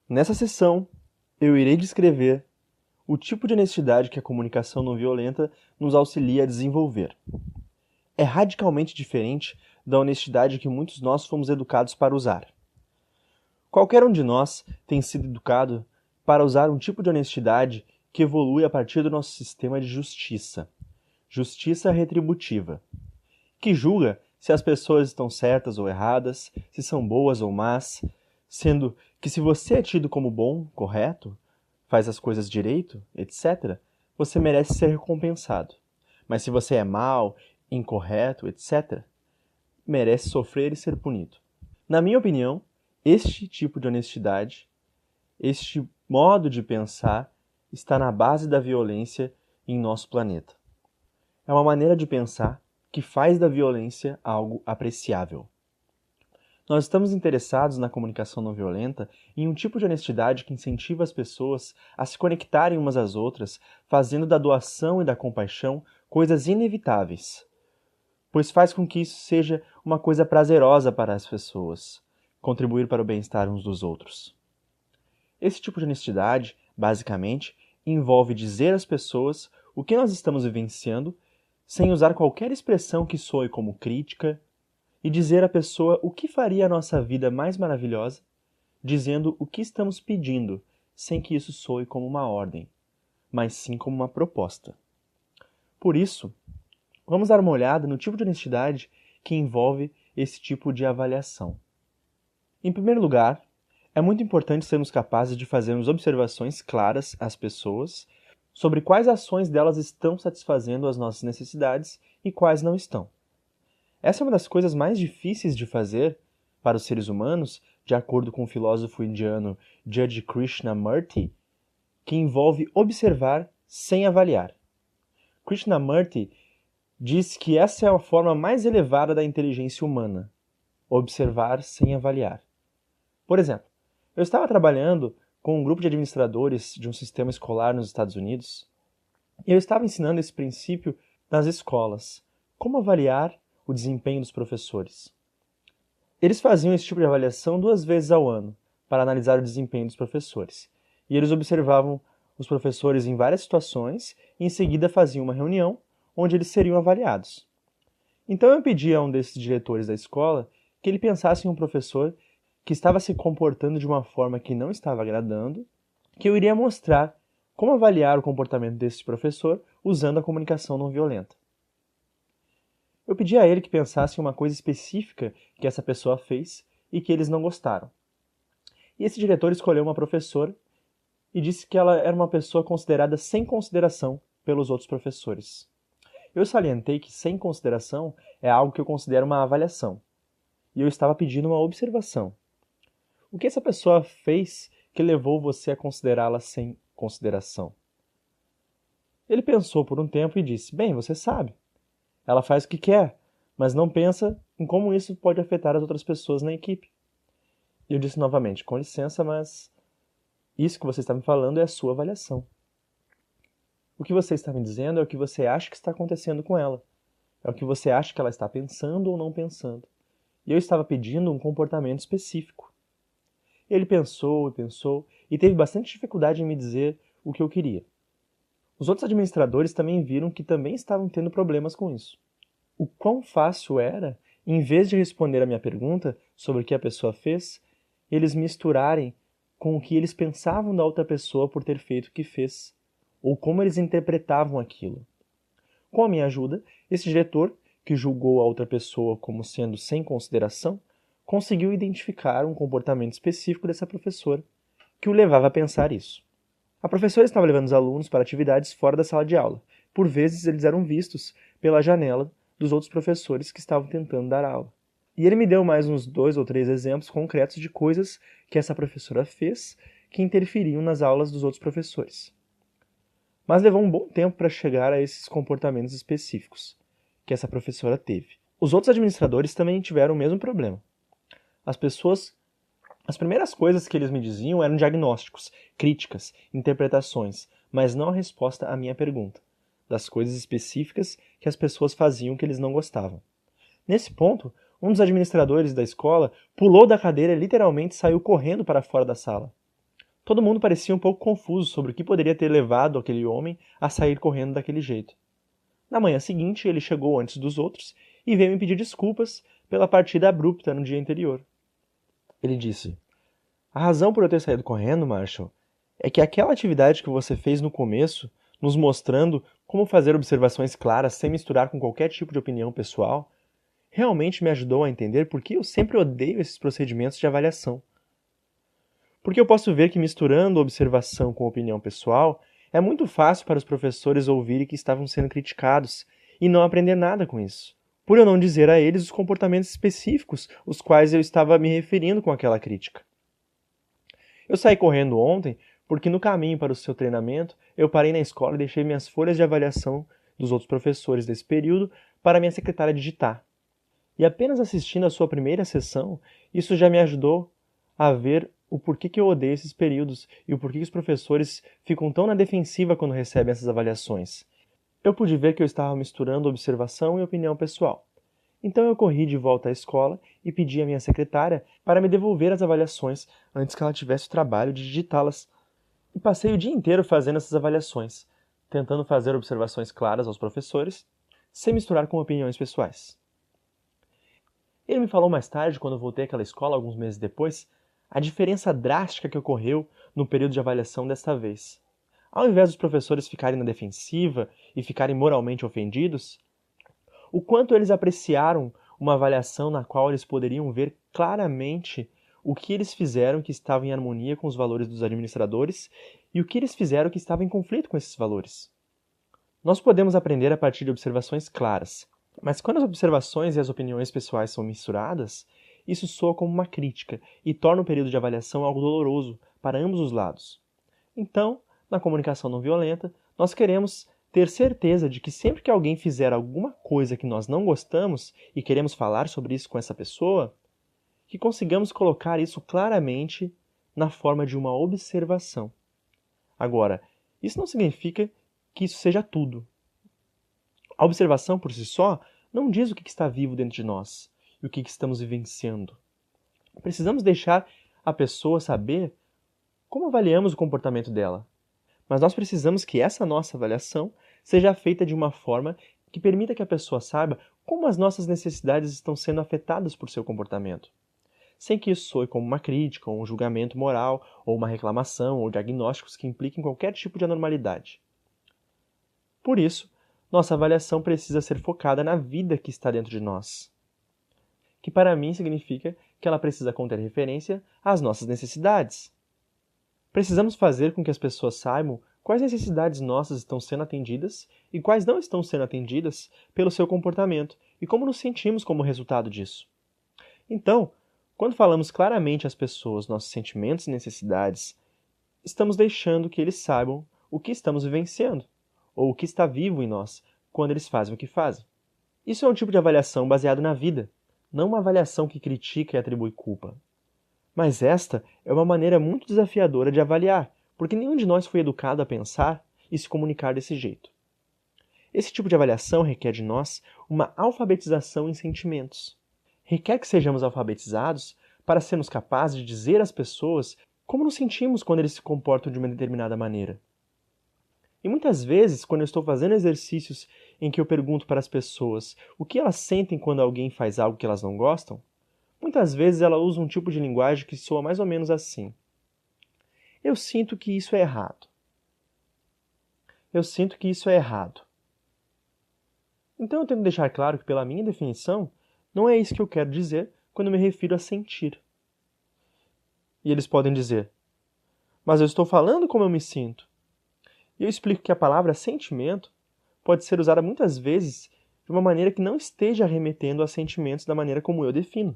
Nessa sessão, eu irei descrever o tipo de honestidade que a comunicação não violenta nos auxilia a desenvolver. É radicalmente diferente da honestidade que muitos de nós fomos educados para usar. Qualquer um de nós tem sido educado para usar um tipo de honestidade que evolui a partir do nosso sistema de justiça, justiça retributiva, que julga se as pessoas estão certas ou erradas, se são boas ou más, sendo que se você é tido como bom, correto, faz as coisas direito, etc., você merece ser recompensado. Mas se você é mau, incorreto, etc., merece sofrer e ser punido. Na minha opinião, este tipo de honestidade, este modo de pensar, está na base da violência em nosso planeta. É uma maneira de pensar que faz da violência algo apreciável. Nós estamos interessados na comunicação não violenta em um tipo de honestidade que incentiva as pessoas a se conectarem umas às outras, fazendo da doação e da compaixão coisas inevitáveis, pois faz com que isso seja uma coisa prazerosa para as pessoas, contribuir para o bem-estar uns dos outros. Esse tipo de honestidade, basicamente, envolve dizer às pessoas o que nós estamos vivenciando, sem usar qualquer expressão que soe como crítica, e dizer à pessoa o que faria a nossa vida mais maravilhosa, dizendo o que estamos pedindo, sem que isso soe como uma ordem, mas sim como uma proposta. Por isso, vamos dar uma olhada no tipo de honestidade que envolve esse tipo de avaliação. Em primeiro lugar, é muito importante sermos capazes de fazermos observações claras às pessoas sobre quais ações delas estão satisfazendo as nossas necessidades e quais não estão. Essa é uma das coisas mais difíceis de fazer para os seres humanos, de acordo com o filósofo indiano Judge Krishnamurti, que envolve observar sem avaliar. Krishnamurti diz que essa é a forma mais elevada da inteligência humana, observar sem avaliar. Por exemplo, eu estava trabalhando com um grupo de administradores de um sistema escolar nos Estados Unidos e eu estava ensinando esse princípio nas escolas, como avaliar o desempenho dos professores. Eles faziam esse tipo de avaliação 2 vezes ao ano, para analisar o desempenho dos professores. E eles observavam os professores em várias situações e em seguida faziam uma reunião onde eles seriam avaliados. Então eu pedi a um desses diretores da escola que ele pensasse em um professor que estava se comportando de uma forma que não estava agradando, que eu iria mostrar como avaliar o comportamento desse professor usando a comunicação não violenta. Eu pedi a ele que pensasse em uma coisa específica que essa pessoa fez e que eles não gostaram. E esse diretor escolheu uma professora e disse que ela era uma pessoa considerada sem consideração pelos outros professores. Eu salientei que sem consideração é algo que eu considero uma avaliação. E eu estava pedindo uma observação. O que essa pessoa fez que levou você a considerá-la sem consideração? Ele pensou por um tempo e disse: bem, você sabe. Ela faz o que quer, mas não pensa em como isso pode afetar as outras pessoas na equipe. E eu disse novamente: com licença, mas isso que você está me falando é a sua avaliação. O que você está me dizendo é o que você acha que está acontecendo com ela. É o que você acha que ela está pensando ou não pensando. E eu estava pedindo um comportamento específico. Ele pensou e pensou e teve bastante dificuldade em me dizer o que eu queria. Os outros administradores também viram que também estavam tendo problemas com isso. O quão fácil era, em vez de responder a minha pergunta sobre o que a pessoa fez, eles misturarem com o que eles pensavam da outra pessoa por ter feito o que fez, ou como eles interpretavam aquilo. Com a minha ajuda, esse diretor, que julgou a outra pessoa como sendo sem consideração, conseguiu identificar um comportamento específico dessa professora, que o levava a pensar isso. A professora estava levando os alunos para atividades fora da sala de aula. Por vezes, eles eram vistos pela janela dos outros professores que estavam tentando dar aula. E ele me deu mais uns 2 ou 3 exemplos concretos de coisas que essa professora fez que interferiam nas aulas dos outros professores. Mas levou um bom tempo para chegar a esses comportamentos específicos que essa professora teve. Os outros administradores também tiveram o mesmo problema. As primeiras coisas que eles me diziam eram diagnósticos, críticas, interpretações, mas não a resposta à minha pergunta, das coisas específicas que as pessoas faziam que eles não gostavam. Nesse ponto, um dos administradores da escola pulou da cadeira e literalmente saiu correndo para fora da sala. Todo mundo parecia um pouco confuso sobre o que poderia ter levado aquele homem a sair correndo daquele jeito. Na manhã seguinte, ele chegou antes dos outros e veio me pedir desculpas pela partida abrupta no dia anterior. Ele disse: "A razão por eu ter saído correndo, Marshall, é que aquela atividade que você fez no começo, nos mostrando como fazer observações claras sem misturar com qualquer tipo de opinião pessoal, realmente me ajudou a entender por que eu sempre odeio esses procedimentos de avaliação. Porque eu posso ver que misturando observação com opinião pessoal, é muito fácil para os professores ouvirem que estavam sendo criticados e não aprender nada com isso, por eu não dizer a eles os comportamentos específicos os quais eu estava me referindo com aquela crítica. Eu saí correndo ontem porque no caminho para o seu treinamento eu parei na escola e deixei minhas folhas de avaliação dos outros professores desse período para minha secretária digitar. E apenas assistindo a sua primeira sessão, isso já me ajudou a ver o porquê que eu odeio esses períodos e o porquê que os professores ficam tão na defensiva quando recebem essas avaliações. Eu pude ver que eu estava misturando observação e opinião pessoal. Então eu corri de volta à escola e pedi à minha secretária para me devolver as avaliações antes que ela tivesse o trabalho de digitá-las. E passei o dia inteiro fazendo essas avaliações, tentando fazer observações claras aos professores, sem misturar com opiniões pessoais. Ele me falou mais tarde, quando eu voltei àquela escola alguns meses depois, a diferença drástica que ocorreu no período de avaliação desta vez. Ao invés dos professores ficarem na defensiva e ficarem moralmente ofendidos, o quanto eles apreciaram uma avaliação na qual eles poderiam ver claramente o que eles fizeram que estava em harmonia com os valores dos administradores e o que eles fizeram que estava em conflito com esses valores. Nós podemos aprender a partir de observações claras, mas quando as observações e as opiniões pessoais são misturadas, isso soa como uma crítica e torna o período de avaliação algo doloroso para ambos os lados. Então, na comunicação não violenta, nós queremos ter certeza de que sempre que alguém fizer alguma coisa que nós não gostamos e queremos falar sobre isso com essa pessoa, que consigamos colocar isso claramente na forma de uma observação. Agora, isso não significa que isso seja tudo. A observação por si só não diz o que está vivo dentro de nós e o que estamos vivenciando. Precisamos deixar a pessoa saber como avaliamos o comportamento dela. Mas nós precisamos que essa nossa avaliação seja feita de uma forma que permita que a pessoa saiba como as nossas necessidades estão sendo afetadas por seu comportamento, sem que isso soe como uma crítica, ou um julgamento moral, ou uma reclamação, ou diagnósticos que impliquem qualquer tipo de anormalidade. Por isso, nossa avaliação precisa ser focada na vida que está dentro de nós, que para mim significa que ela precisa conter referência às nossas necessidades. Precisamos fazer com que as pessoas saibam quais necessidades nossas estão sendo atendidas e quais não estão sendo atendidas pelo seu comportamento e como nos sentimos como resultado disso. Então, quando falamos claramente às pessoas nossos sentimentos e necessidades, estamos deixando que eles saibam o que estamos vivenciando, ou o que está vivo em nós, quando eles fazem o que fazem. Isso é um tipo de avaliação baseado na vida, não uma avaliação que critica e atribui culpa. Mas esta é uma maneira muito desafiadora de avaliar, porque nenhum de nós foi educado a pensar e se comunicar desse jeito. Esse tipo de avaliação requer de nós uma alfabetização em sentimentos. Requer que sejamos alfabetizados para sermos capazes de dizer às pessoas como nos sentimos quando eles se comportam de uma determinada maneira. E muitas vezes, quando eu estou fazendo exercícios em que eu pergunto para as pessoas o que elas sentem quando alguém faz algo que elas não gostam, muitas vezes ela usa um tipo de linguagem que soa mais ou menos assim: eu sinto que isso é errado. Eu sinto que isso é errado. Então eu tento deixar claro que, pela minha definição, não é isso que eu quero dizer quando me refiro a sentir. E eles podem dizer: mas eu estou falando como eu me sinto. E eu explico que a palavra sentimento pode ser usada muitas vezes de uma maneira que não esteja remetendo a sentimentos da maneira como eu defino.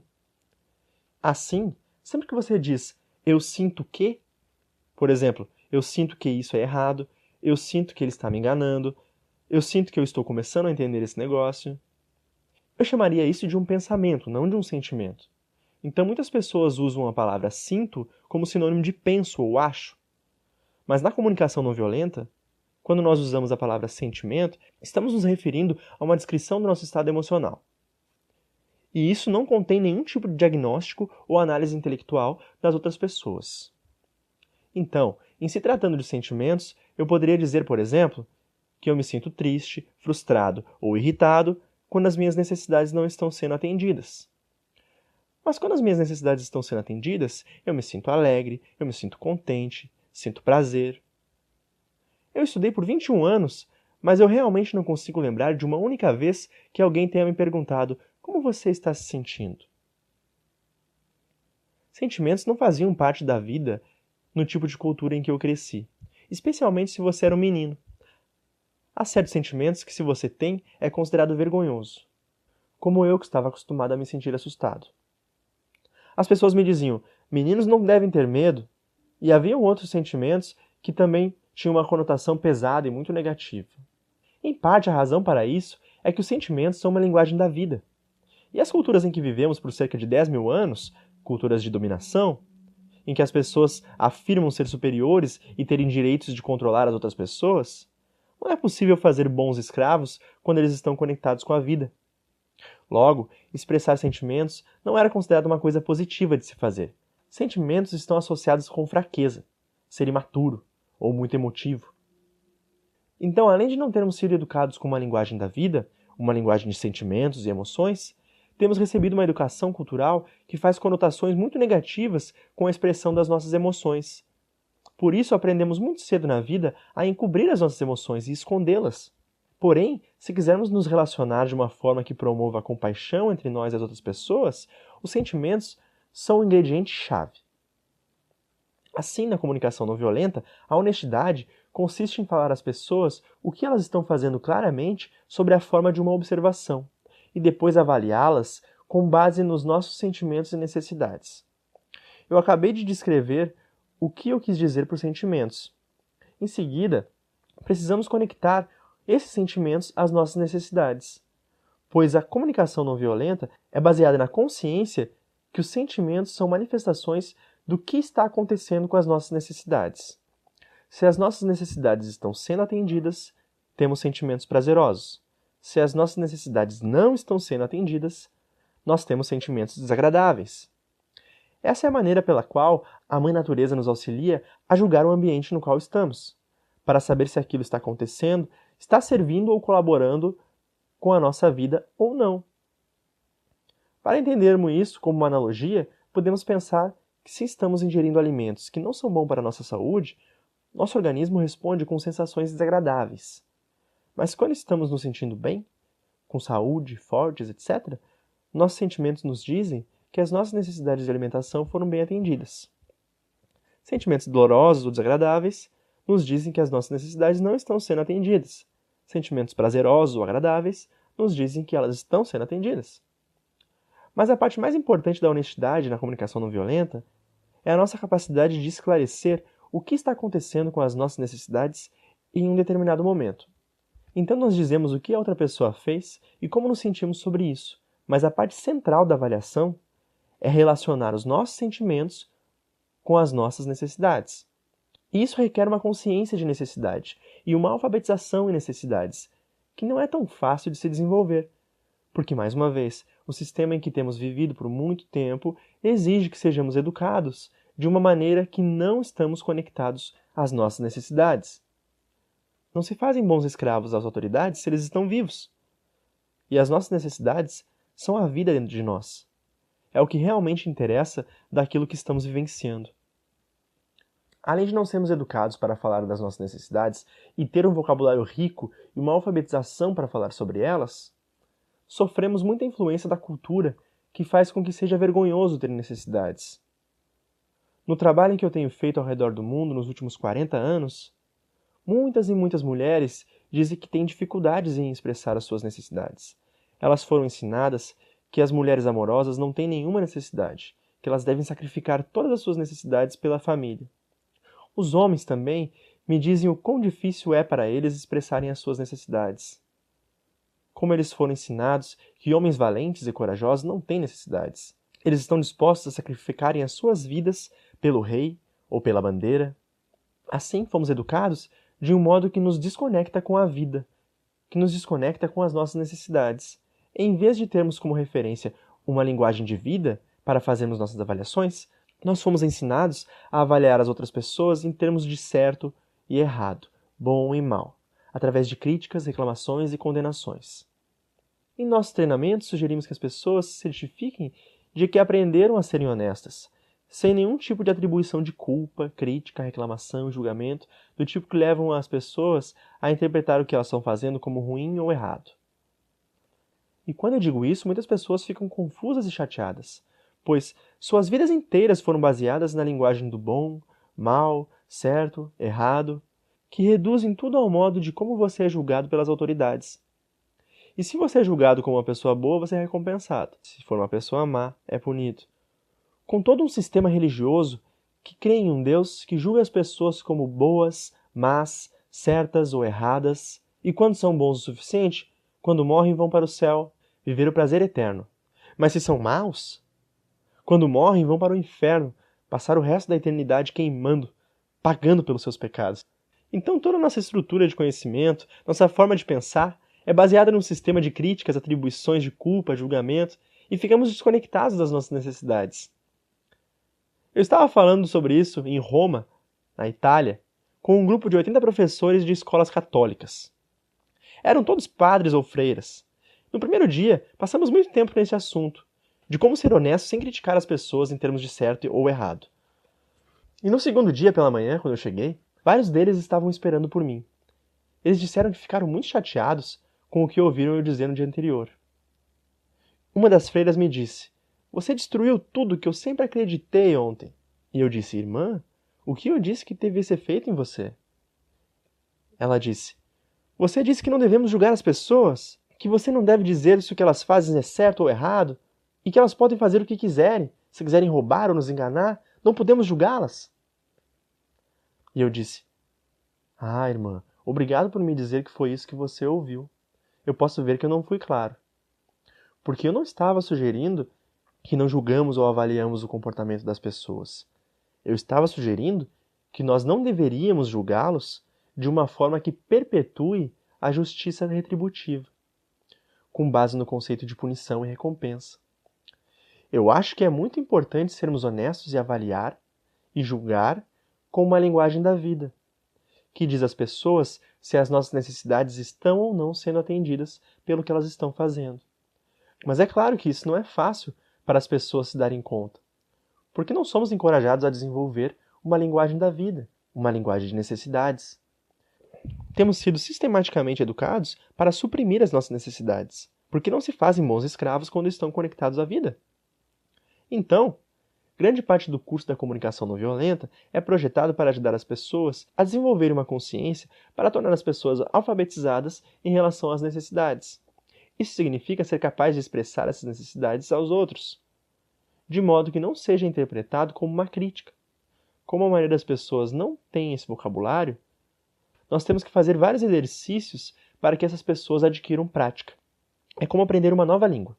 Assim, sempre que você diz eu sinto que, por exemplo, eu sinto que isso é errado, eu sinto que ele está me enganando, eu sinto que eu estou começando a entender esse negócio, eu chamaria isso de um pensamento, não de um sentimento. Então muitas pessoas usam a palavra sinto como sinônimo de penso ou acho. Mas na comunicação não violenta, quando nós usamos a palavra sentimento, estamos nos referindo a uma descrição do nosso estado emocional. E isso não contém nenhum tipo de diagnóstico ou análise intelectual das outras pessoas. Então, em se tratando de sentimentos, eu poderia dizer, por exemplo, que eu me sinto triste, frustrado ou irritado quando as minhas necessidades não estão sendo atendidas. Mas quando as minhas necessidades estão sendo atendidas, eu me sinto alegre, eu me sinto contente, sinto prazer. Eu estudei por 21 anos, mas eu realmente não consigo lembrar de uma única vez que alguém tenha me perguntado como você está se sentindo. Sentimentos não faziam parte da vida no tipo de cultura em que eu cresci, especialmente se você era um menino. Há certos sentimentos que, se você tem, é considerado vergonhoso, como eu que estava acostumado a me sentir assustado. As pessoas me diziam, meninos não devem ter medo, e haviam outros sentimentos que também tinham uma conotação pesada e muito negativa. Em parte, a razão para isso é que os sentimentos são uma linguagem da vida. E as culturas em que vivemos por cerca de 10 mil anos, culturas de dominação, em que as pessoas afirmam ser superiores e terem direitos de controlar as outras pessoas, não é possível fazer bons escravos quando eles estão conectados com a vida. Logo, expressar sentimentos não era considerado uma coisa positiva de se fazer. Sentimentos estão associados com fraqueza, ser imaturo ou muito emotivo. Então, além de não termos sido educados com uma linguagem da vida, uma linguagem de sentimentos e emoções, temos recebido uma educação cultural que faz conotações muito negativas com a expressão das nossas emoções. Por isso, aprendemos muito cedo na vida a encobrir as nossas emoções e escondê-las. Porém, se quisermos nos relacionar de uma forma que promova a compaixão entre nós e as outras pessoas, os sentimentos são o ingrediente-chave. Assim, na comunicação não violenta, a honestidade consiste em falar às pessoas o que elas estão fazendo claramente sobre a forma de uma observação, e depois avaliá-las com base nos nossos sentimentos e necessidades. Eu acabei de descrever o que eu quis dizer por sentimentos. Em seguida, precisamos conectar esses sentimentos às nossas necessidades, pois a comunicação não violenta é baseada na consciência que os sentimentos são manifestações do que está acontecendo com as nossas necessidades. Se as nossas necessidades estão sendo atendidas, temos sentimentos prazerosos. Se as nossas necessidades não estão sendo atendidas, nós temos sentimentos desagradáveis. Essa é a maneira pela qual a Mãe Natureza nos auxilia a julgar o ambiente no qual estamos, para saber se aquilo está acontecendo, está servindo ou colaborando com a nossa vida ou não. Para entendermos isso como uma analogia, podemos pensar que se estamos ingerindo alimentos que não são bons para a nossa saúde, nosso organismo responde com sensações desagradáveis. Mas quando estamos nos sentindo bem, com saúde, fortes, etc., nossos sentimentos nos dizem que as nossas necessidades de alimentação foram bem atendidas. Sentimentos dolorosos ou desagradáveis nos dizem que as nossas necessidades não estão sendo atendidas. Sentimentos prazerosos ou agradáveis nos dizem que elas estão sendo atendidas. Mas a parte mais importante da honestidade na comunicação não violenta é a nossa capacidade de esclarecer o que está acontecendo com as nossas necessidades em um determinado momento. Então nós dizemos o que a outra pessoa fez e como nos sentimos sobre isso, mas a parte central da avaliação é relacionar os nossos sentimentos com as nossas necessidades. E isso requer uma consciência de necessidade e uma alfabetização em necessidades, que não é tão fácil de se desenvolver, porque, mais uma vez, o sistema em que temos vivido por muito tempo exige que sejamos educados de uma maneira que não estamos conectados às nossas necessidades. Não se fazem bons escravos às autoridades se eles estão vivos. E as nossas necessidades são a vida dentro de nós. É o que realmente interessa daquilo que estamos vivenciando. Além de não sermos educados para falar das nossas necessidades e ter um vocabulário rico e uma alfabetização para falar sobre elas, sofremos muita influência da cultura que faz com que seja vergonhoso ter necessidades. No trabalho em que eu tenho feito ao redor do mundo nos últimos 40 anos, muitas e muitas mulheres dizem que têm dificuldades em expressar as suas necessidades. Elas foram ensinadas que as mulheres amorosas não têm nenhuma necessidade, que elas devem sacrificar todas as suas necessidades pela família. Os homens também me dizem o quão difícil é para eles expressarem as suas necessidades. Como eles foram ensinados que homens valentes e corajosos não têm necessidades. Eles estão dispostos a sacrificarem as suas vidas pelo rei ou pela bandeira. Assim fomos educados de um modo que nos desconecta com a vida, que nos desconecta com as nossas necessidades. Em vez de termos como referência uma linguagem de vida para fazermos nossas avaliações, Nós fomos ensinados a avaliar as outras pessoas em termos de certo e errado, bom e mal, através de críticas, reclamações e condenações. Em nossos treinamentos, sugerimos que as pessoas se certifiquem de que aprenderam a serem honestas, sem nenhum tipo de atribuição de culpa, crítica, reclamação e julgamento, do tipo que levam as pessoas a interpretar o que elas estão fazendo como ruim ou errado. E quando eu digo isso, muitas pessoas ficam confusas e chateadas, pois suas vidas inteiras foram baseadas na linguagem do bom, mal, certo, errado, que reduzem tudo ao modo de como você é julgado pelas autoridades. E se você é julgado como uma pessoa boa, você é recompensado. Se for uma pessoa má, é punido. Com todo um sistema religioso que crê em um Deus que julga as pessoas como boas, más, certas ou erradas, e quando são bons o suficiente, quando morrem vão para o céu, viver o prazer eterno. Mas se são maus, quando morrem vão para o inferno, passar o resto da eternidade queimando, pagando pelos seus pecados. Então toda a nossa estrutura de conhecimento, nossa forma de pensar, é baseada num sistema de críticas, atribuições de culpa, julgamento, e ficamos desconectados das nossas necessidades. Eu estava falando sobre isso em Roma, na Itália, com um grupo de 80 professores de escolas católicas. Eram todos padres ou freiras. No primeiro dia, passamos muito tempo nesse assunto, de como ser honesto sem criticar as pessoas em termos de certo ou errado. E no segundo dia, pela manhã, quando eu cheguei, vários deles estavam esperando por mim. Eles disseram que ficaram muito chateados com o que ouviram eu dizer no dia anterior. Uma das freiras me disse: "Você destruiu tudo que eu sempre acreditei ontem." E eu disse: "Irmã, o que eu disse que teve esse efeito em você?" Ela disse: "Você disse que não devemos julgar as pessoas, que você não deve dizer se o que elas fazem é certo ou errado, e que elas podem fazer o que quiserem. Se quiserem roubar ou nos enganar, não podemos julgá-las." E eu disse: "Ah, irmã, obrigado por me dizer que foi isso que você ouviu. Eu posso ver que eu não fui claro. Porque eu não estava sugerindo que não julgamos ou avaliamos o comportamento das pessoas. Eu estava sugerindo que nós não deveríamos julgá-los de uma forma que perpetue a justiça retributiva, com base no conceito de punição e recompensa. Eu acho que é muito importante sermos honestos e avaliar e julgar com uma linguagem da vida, que diz às pessoas se as nossas necessidades estão ou não sendo atendidas pelo que elas estão fazendo. Mas é claro que isso não é fácil para as pessoas se darem conta, porque não somos encorajados a desenvolver uma linguagem da vida, uma linguagem de necessidades. Temos sido sistematicamente educados para suprimir as nossas necessidades, porque não se fazem bons escravos quando estão conectados à vida. Então, grande parte do curso da comunicação não violenta é projetado para ajudar as pessoas a desenvolverem uma consciência para tornar as pessoas alfabetizadas em relação às necessidades. Isso significa ser capaz de expressar essas necessidades aos outros, de modo que não seja interpretado como uma crítica. Como a maioria das pessoas não tem esse vocabulário, nós temos que fazer vários exercícios para que essas pessoas adquiram prática. É como aprender uma nova língua.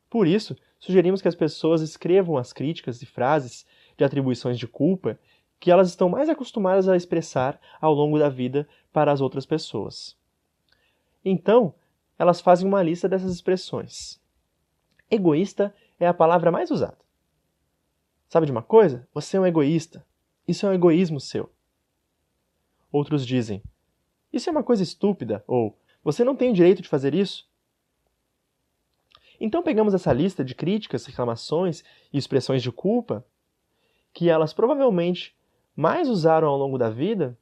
Por isso, sugerimos que as pessoas escrevam as críticas e frases de atribuições de culpa que elas estão mais acostumadas a expressar ao longo da vida para as outras pessoas. Então, elas fazem uma lista dessas expressões. Egoísta é a palavra mais usada. Sabe de uma coisa? Você é um egoísta. Isso é um egoísmo seu. Outros dizem: isso é uma coisa estúpida, ou você não tem o direito de fazer isso. Então pegamos essa lista de críticas, reclamações e expressões de culpa, que elas provavelmente mais usaram ao longo da vida,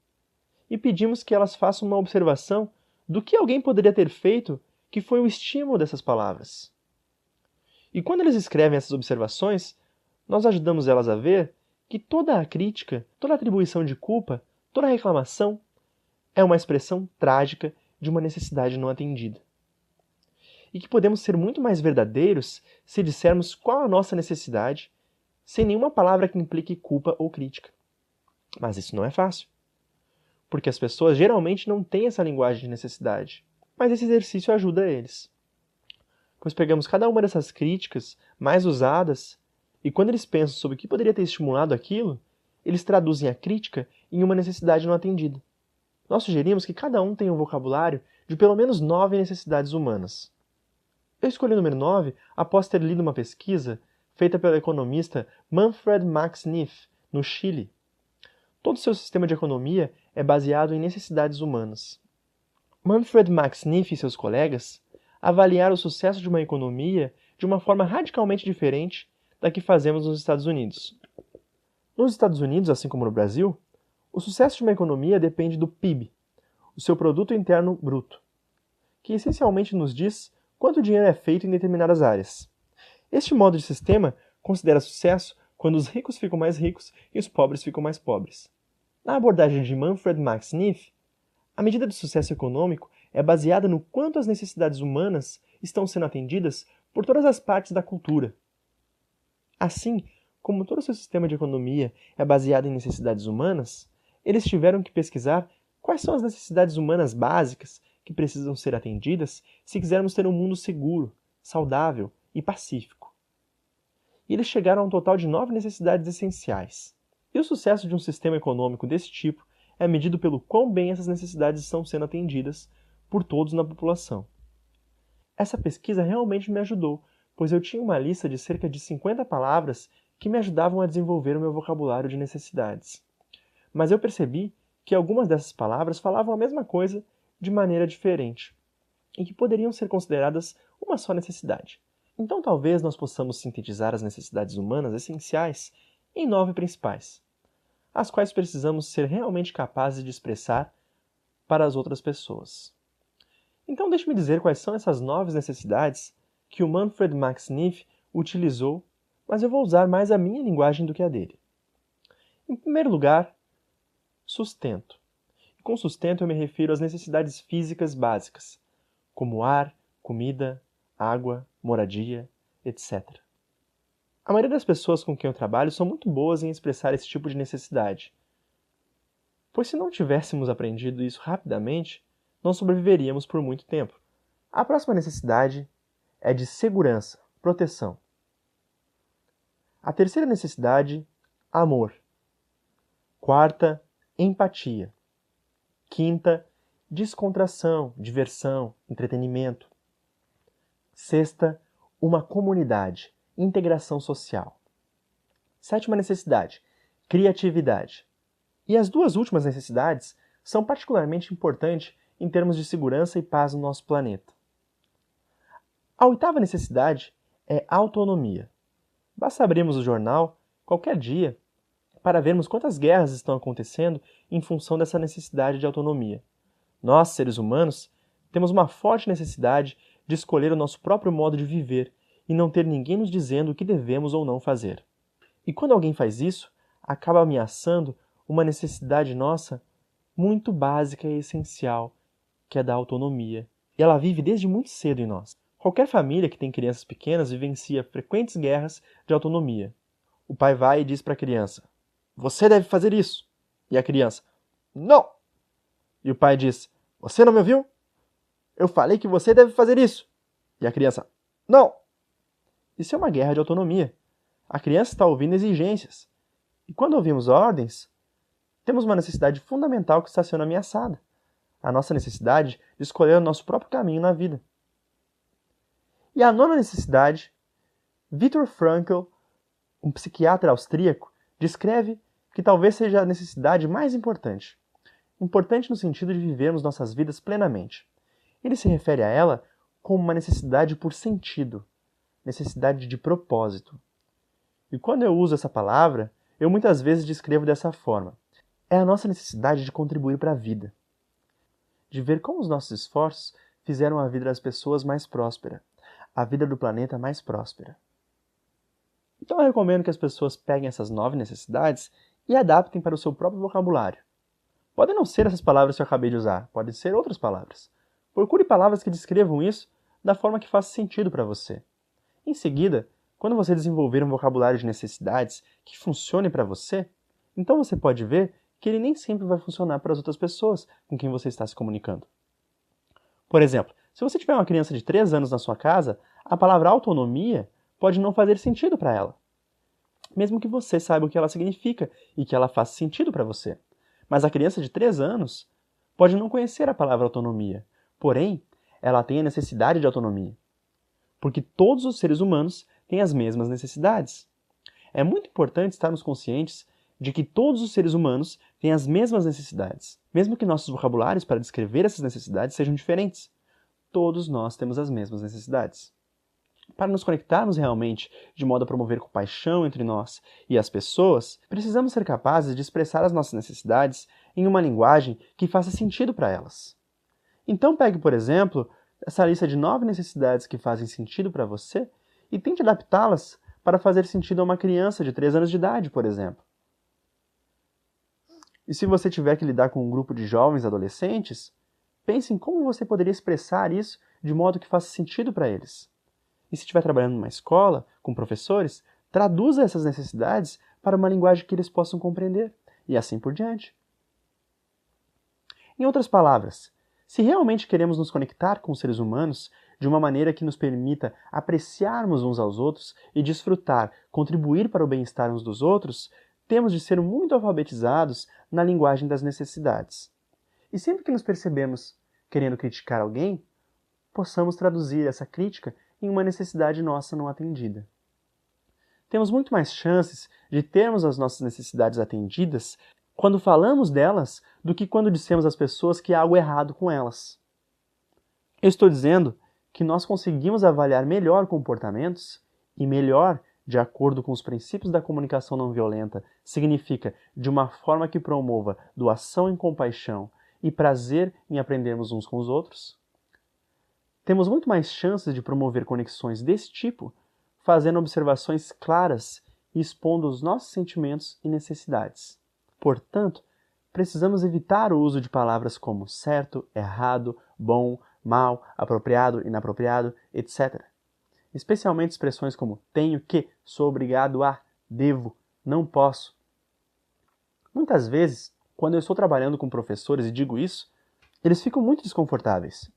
e pedimos que elas façam uma observação do que alguém poderia ter feito que foi o estímulo dessas palavras. E quando eles escrevem essas observações, nós ajudamos elas a ver que toda a crítica, toda a atribuição de culpa, toda a reclamação é uma expressão trágica de uma necessidade não atendida. E que podemos ser muito mais verdadeiros se dissermos qual a nossa necessidade, sem nenhuma palavra que implique culpa ou crítica. Mas isso não é fácil, porque as pessoas geralmente não têm essa linguagem de necessidade, mas esse exercício ajuda eles. Pois pegamos cada uma dessas críticas mais usadas, e quando eles pensam sobre o que poderia ter estimulado aquilo, eles traduzem a crítica em uma necessidade não atendida. Nós sugerimos que cada um tenha um vocabulário de pelo menos 9 necessidades humanas. Eu escolhi o número 9 após ter lido uma pesquisa feita pelo economista Manfred Max Neef, no Chile. Todo seu sistema de economia é baseado em necessidades humanas. Manfred Max Neef e seus colegas avaliaram o sucesso de uma economia de uma forma radicalmente diferente da que fazemos nos Estados Unidos. Nos Estados Unidos, assim como no Brasil, o sucesso de uma economia depende do PIB, o seu Produto Interno Bruto, que essencialmente nos diz quanto dinheiro é feito em determinadas áreas. Este modo de sistema considera sucesso quando os ricos ficam mais ricos e os pobres ficam mais pobres. Na abordagem de Manfred Max Neef, a medida de sucesso econômico é baseada no quanto as necessidades humanas estão sendo atendidas por todas as partes da cultura. Assim, como todo o seu sistema de economia é baseado em necessidades humanas, eles tiveram que pesquisar quais são as necessidades humanas básicas que precisam ser atendidas se quisermos ter um mundo seguro, saudável e pacífico. E eles chegaram a um total de 9 necessidades essenciais. E o sucesso de um sistema econômico desse tipo é medido pelo quão bem essas necessidades estão sendo atendidas por todos na população. Essa pesquisa realmente me ajudou, pois eu tinha uma lista de cerca de 50 palavras que me ajudavam a desenvolver o meu vocabulário de necessidades. Mas eu percebi que algumas dessas palavras falavam a mesma coisa de maneira diferente, e que poderiam ser consideradas uma só necessidade. Então talvez nós possamos sintetizar as necessidades humanas essenciais em 9 principais, as quais precisamos ser realmente capazes de expressar para as outras pessoas. Então deixe-me dizer quais são essas 9 necessidades que o Manfred Max Neef utilizou, mas eu vou usar mais a minha linguagem do que a dele. Em primeiro lugar, sustento. E com sustento eu me refiro às necessidades físicas básicas, como ar, comida, água, moradia, etc. A maioria das pessoas com quem eu trabalho são muito boas em expressar esse tipo de necessidade, pois se não tivéssemos aprendido isso rapidamente, não sobreviveríamos por muito tempo. A próxima necessidade é de segurança, proteção. A terceira necessidade, amor. Quarta, empatia. Quinta, descontração, diversão, entretenimento. Sexta, uma comunidade, integração social. Sétima necessidade, criatividade. E as duas últimas necessidades são particularmente importantes em termos de segurança e paz no nosso planeta. A oitava necessidade é autonomia. Basta abrirmos o jornal qualquer dia para vermos quantas guerras estão acontecendo em função dessa necessidade de autonomia. Nós, seres humanos, temos uma forte necessidade de escolher o nosso próprio modo de viver e não ter ninguém nos dizendo o que devemos ou não fazer. E quando alguém faz isso, acaba ameaçando uma necessidade nossa muito básica e essencial, que é da autonomia. E ela vive desde muito cedo em nós. Qualquer família que tem crianças pequenas vivencia frequentes guerras de autonomia. O pai vai e diz para a criança: "Você deve fazer isso." E a criança: "Não." E o pai diz: "Você não me ouviu? Eu falei que você deve fazer isso." E a criança: "Não." Isso é uma guerra de autonomia. A criança está ouvindo exigências. E quando ouvimos ordens, temos uma necessidade fundamental que está sendo ameaçada. A nossa necessidade de escolher o nosso próprio caminho na vida. E a nona necessidade, Viktor Frankl, um psiquiatra austríaco, descreve que talvez seja a necessidade mais importante. Importante no sentido de vivermos nossas vidas plenamente. Ele se refere a ela como uma necessidade por sentido, necessidade de propósito. E quando eu uso essa palavra, eu muitas vezes descrevo dessa forma. É a nossa necessidade de contribuir para a vida. De ver como os nossos esforços fizeram a vida das pessoas mais próspera, a vida do planeta mais próspera. Então eu recomendo que as pessoas peguem essas 9 necessidades e adaptem para o seu próprio vocabulário. Podem não ser essas palavras que eu acabei de usar, podem ser outras palavras. Procure palavras que descrevam isso da forma que faça sentido para você. Em seguida, quando você desenvolver um vocabulário de necessidades que funcione para você, então você pode ver que ele nem sempre vai funcionar para as outras pessoas com quem você está se comunicando. Por exemplo, se você tiver uma criança de 3 anos na sua casa, a palavra autonomia pode não fazer sentido para ela, mesmo que você saiba o que ela significa e que ela faça sentido para você. Mas a criança de 3 anos pode não conhecer a palavra autonomia, porém, ela tem a necessidade de autonomia. Porque todos os seres humanos têm as mesmas necessidades. É muito importante estarmos conscientes de que todos os seres humanos têm as mesmas necessidades, mesmo que nossos vocabulários para descrever essas necessidades sejam diferentes. Todos nós temos as mesmas necessidades. Para nos conectarmos realmente de modo a promover compaixão entre nós e as pessoas, precisamos ser capazes de expressar as nossas necessidades em uma linguagem que faça sentido para elas. Então pegue, por exemplo, essa lista de 9 necessidades que fazem sentido para você e tente adaptá-las para fazer sentido a uma criança de 3 anos de idade, por exemplo. E se você tiver que lidar com um grupo de jovens adolescentes, pense em como você poderia expressar isso de modo que faça sentido para eles. E se estiver trabalhando numa escola, com professores, traduza essas necessidades para uma linguagem que eles possam compreender, e assim por diante. Em outras palavras, se realmente queremos nos conectar com os seres humanos de uma maneira que nos permita apreciarmos uns aos outros e desfrutar, contribuir para o bem-estar uns dos outros, temos de ser muito alfabetizados na linguagem das necessidades. E sempre que nos percebemos querendo criticar alguém, possamos traduzir essa crítica em uma necessidade nossa não atendida. Temos muito mais chances de termos as nossas necessidades atendidas quando falamos delas do que quando dissemos às pessoas que há algo errado com elas. Eu estou dizendo que nós conseguimos avaliar melhor comportamentos e melhor de acordo com os princípios da comunicação não violenta significa de uma forma que promova doação em compaixão e prazer em aprendermos uns com os outros. Temos muito mais chances de promover conexões desse tipo, fazendo observações claras e expondo os nossos sentimentos e necessidades. Portanto, precisamos evitar o uso de palavras como certo, errado, bom, mal, apropriado, inapropriado, etc. Especialmente expressões como tenho que, sou obrigado a, devo, não posso. Muitas vezes, quando eu estou trabalhando com professores e digo isso, eles ficam muito desconfortáveis.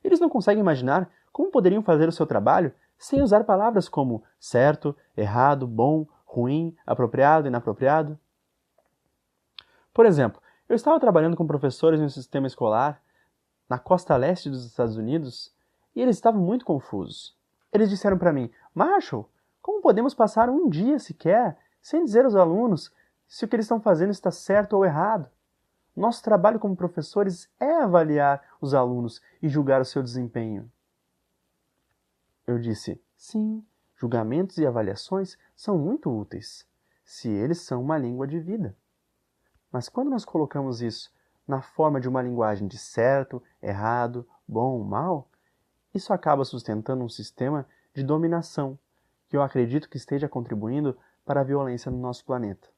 Eles não conseguem imaginar como poderiam fazer o seu trabalho sem usar palavras como certo, errado, bom, ruim, apropriado, inapropriado. Por exemplo, eu estava trabalhando com professores em um sistema escolar na costa leste dos Estados Unidos e eles estavam muito confusos. Eles disseram para mim, Marshall, como podemos passar um dia sequer sem dizer aos alunos se o que eles estão fazendo está certo ou errado? Nosso trabalho como professores é avaliar os alunos e julgar o seu desempenho. Eu disse, sim, julgamentos e avaliações são muito úteis, se eles são uma língua de vida. Mas quando nós colocamos isso na forma de uma linguagem de certo, errado, bom, mal, isso acaba sustentando um sistema de dominação que eu acredito que esteja contribuindo para a violência no nosso planeta.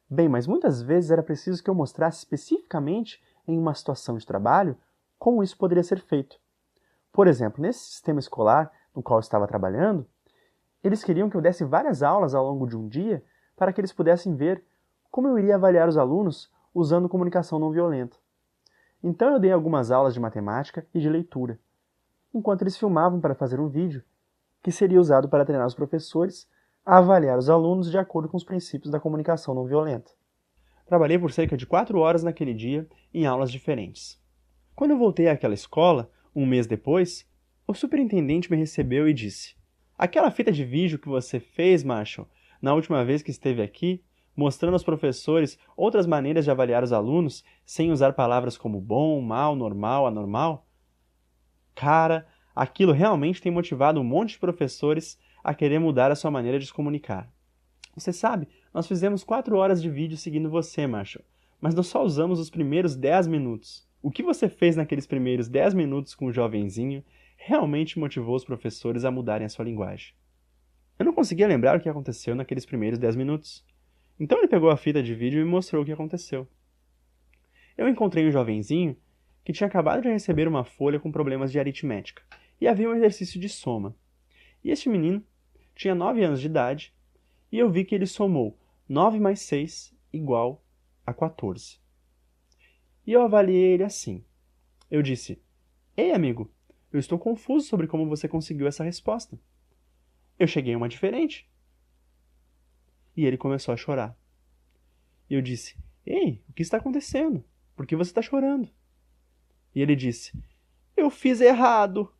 Bem, mas muitas vezes era preciso que eu mostrasse especificamente em uma situação de trabalho como isso poderia ser feito. Por exemplo, nesse sistema escolar no qual eu estava trabalhando, eles queriam que eu desse várias aulas ao longo de um dia para que eles pudessem ver como eu iria avaliar os alunos usando comunicação não violenta. Então eu dei algumas aulas de matemática e de leitura, enquanto eles filmavam para fazer um vídeo que seria usado para treinar os professores a avaliar os alunos de acordo com os princípios da comunicação não violenta. Trabalhei por cerca de 4 horas naquele dia em aulas diferentes. Quando eu voltei àquela escola, um mês depois, o superintendente me recebeu e disse: aquela fita de vídeo que você fez, Marshall, na última vez que esteve aqui, mostrando aos professores outras maneiras de avaliar os alunos sem usar palavras como bom, mal, normal, anormal? Cara, aquilo realmente tem motivado um monte de professores a querer mudar a sua maneira de se comunicar. Você sabe, nós fizemos 4 horas de vídeo seguindo você, Marshall, mas nós só usamos os primeiros 10 minutos. O que você fez naqueles primeiros 10 minutos com o jovenzinho realmente motivou os professores a mudarem a sua linguagem. Eu não conseguia lembrar o que aconteceu naqueles primeiros 10 minutos. Então ele pegou a fita de vídeo e me mostrou o que aconteceu. Eu encontrei um jovenzinho que tinha acabado de receber uma folha com problemas de aritmética, e havia um exercício de soma. E este menino tinha 9 anos de idade, e eu vi que ele somou 9 mais 6 igual a 14. E eu avaliei ele assim. Eu disse, ei amigo, eu estou confuso sobre como você conseguiu essa resposta. Eu cheguei a uma diferente. E ele começou a chorar. E eu disse, ei, o que está acontecendo? Por que você está chorando? E ele disse, eu fiz errado.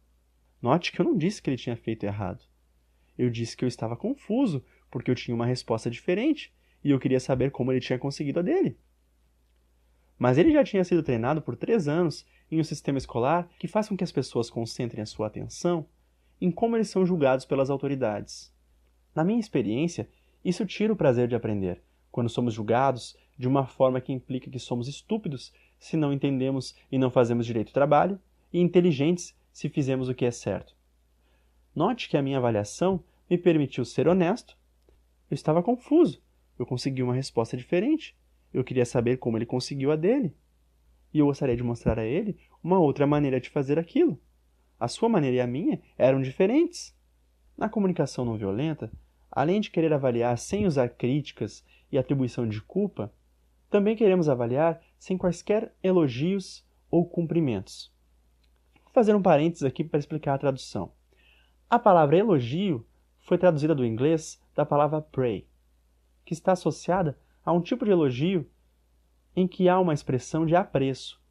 Note que eu não disse que ele tinha feito errado. Eu disse que eu estava confuso, porque eu tinha uma resposta diferente, e eu queria saber como ele tinha conseguido a dele. Mas ele já tinha sido treinado por 3 anos em um sistema escolar que faz com que as pessoas concentrem a sua atenção em como eles são julgados pelas autoridades. Na minha experiência, isso tira o prazer de aprender, quando somos julgados de uma forma que implica que somos estúpidos se não entendemos e não fazemos direito ao trabalho, e inteligentes se fizemos o que é certo. Note que a minha avaliação me permitiu ser honesto. Eu estava confuso. Eu consegui uma resposta diferente. Eu queria saber como ele conseguiu a dele. E eu gostaria de mostrar a ele uma outra maneira de fazer aquilo. A sua maneira e a minha eram diferentes. Na comunicação não violenta, além de querer avaliar sem usar críticas e atribuição de culpa, também queremos avaliar sem quaisquer elogios ou cumprimentos. Vou fazer um parênteses aqui para explicar a tradução. A palavra elogio foi traduzida do inglês da palavra praise, que está associada a um tipo de elogio em que há uma expressão de apreço.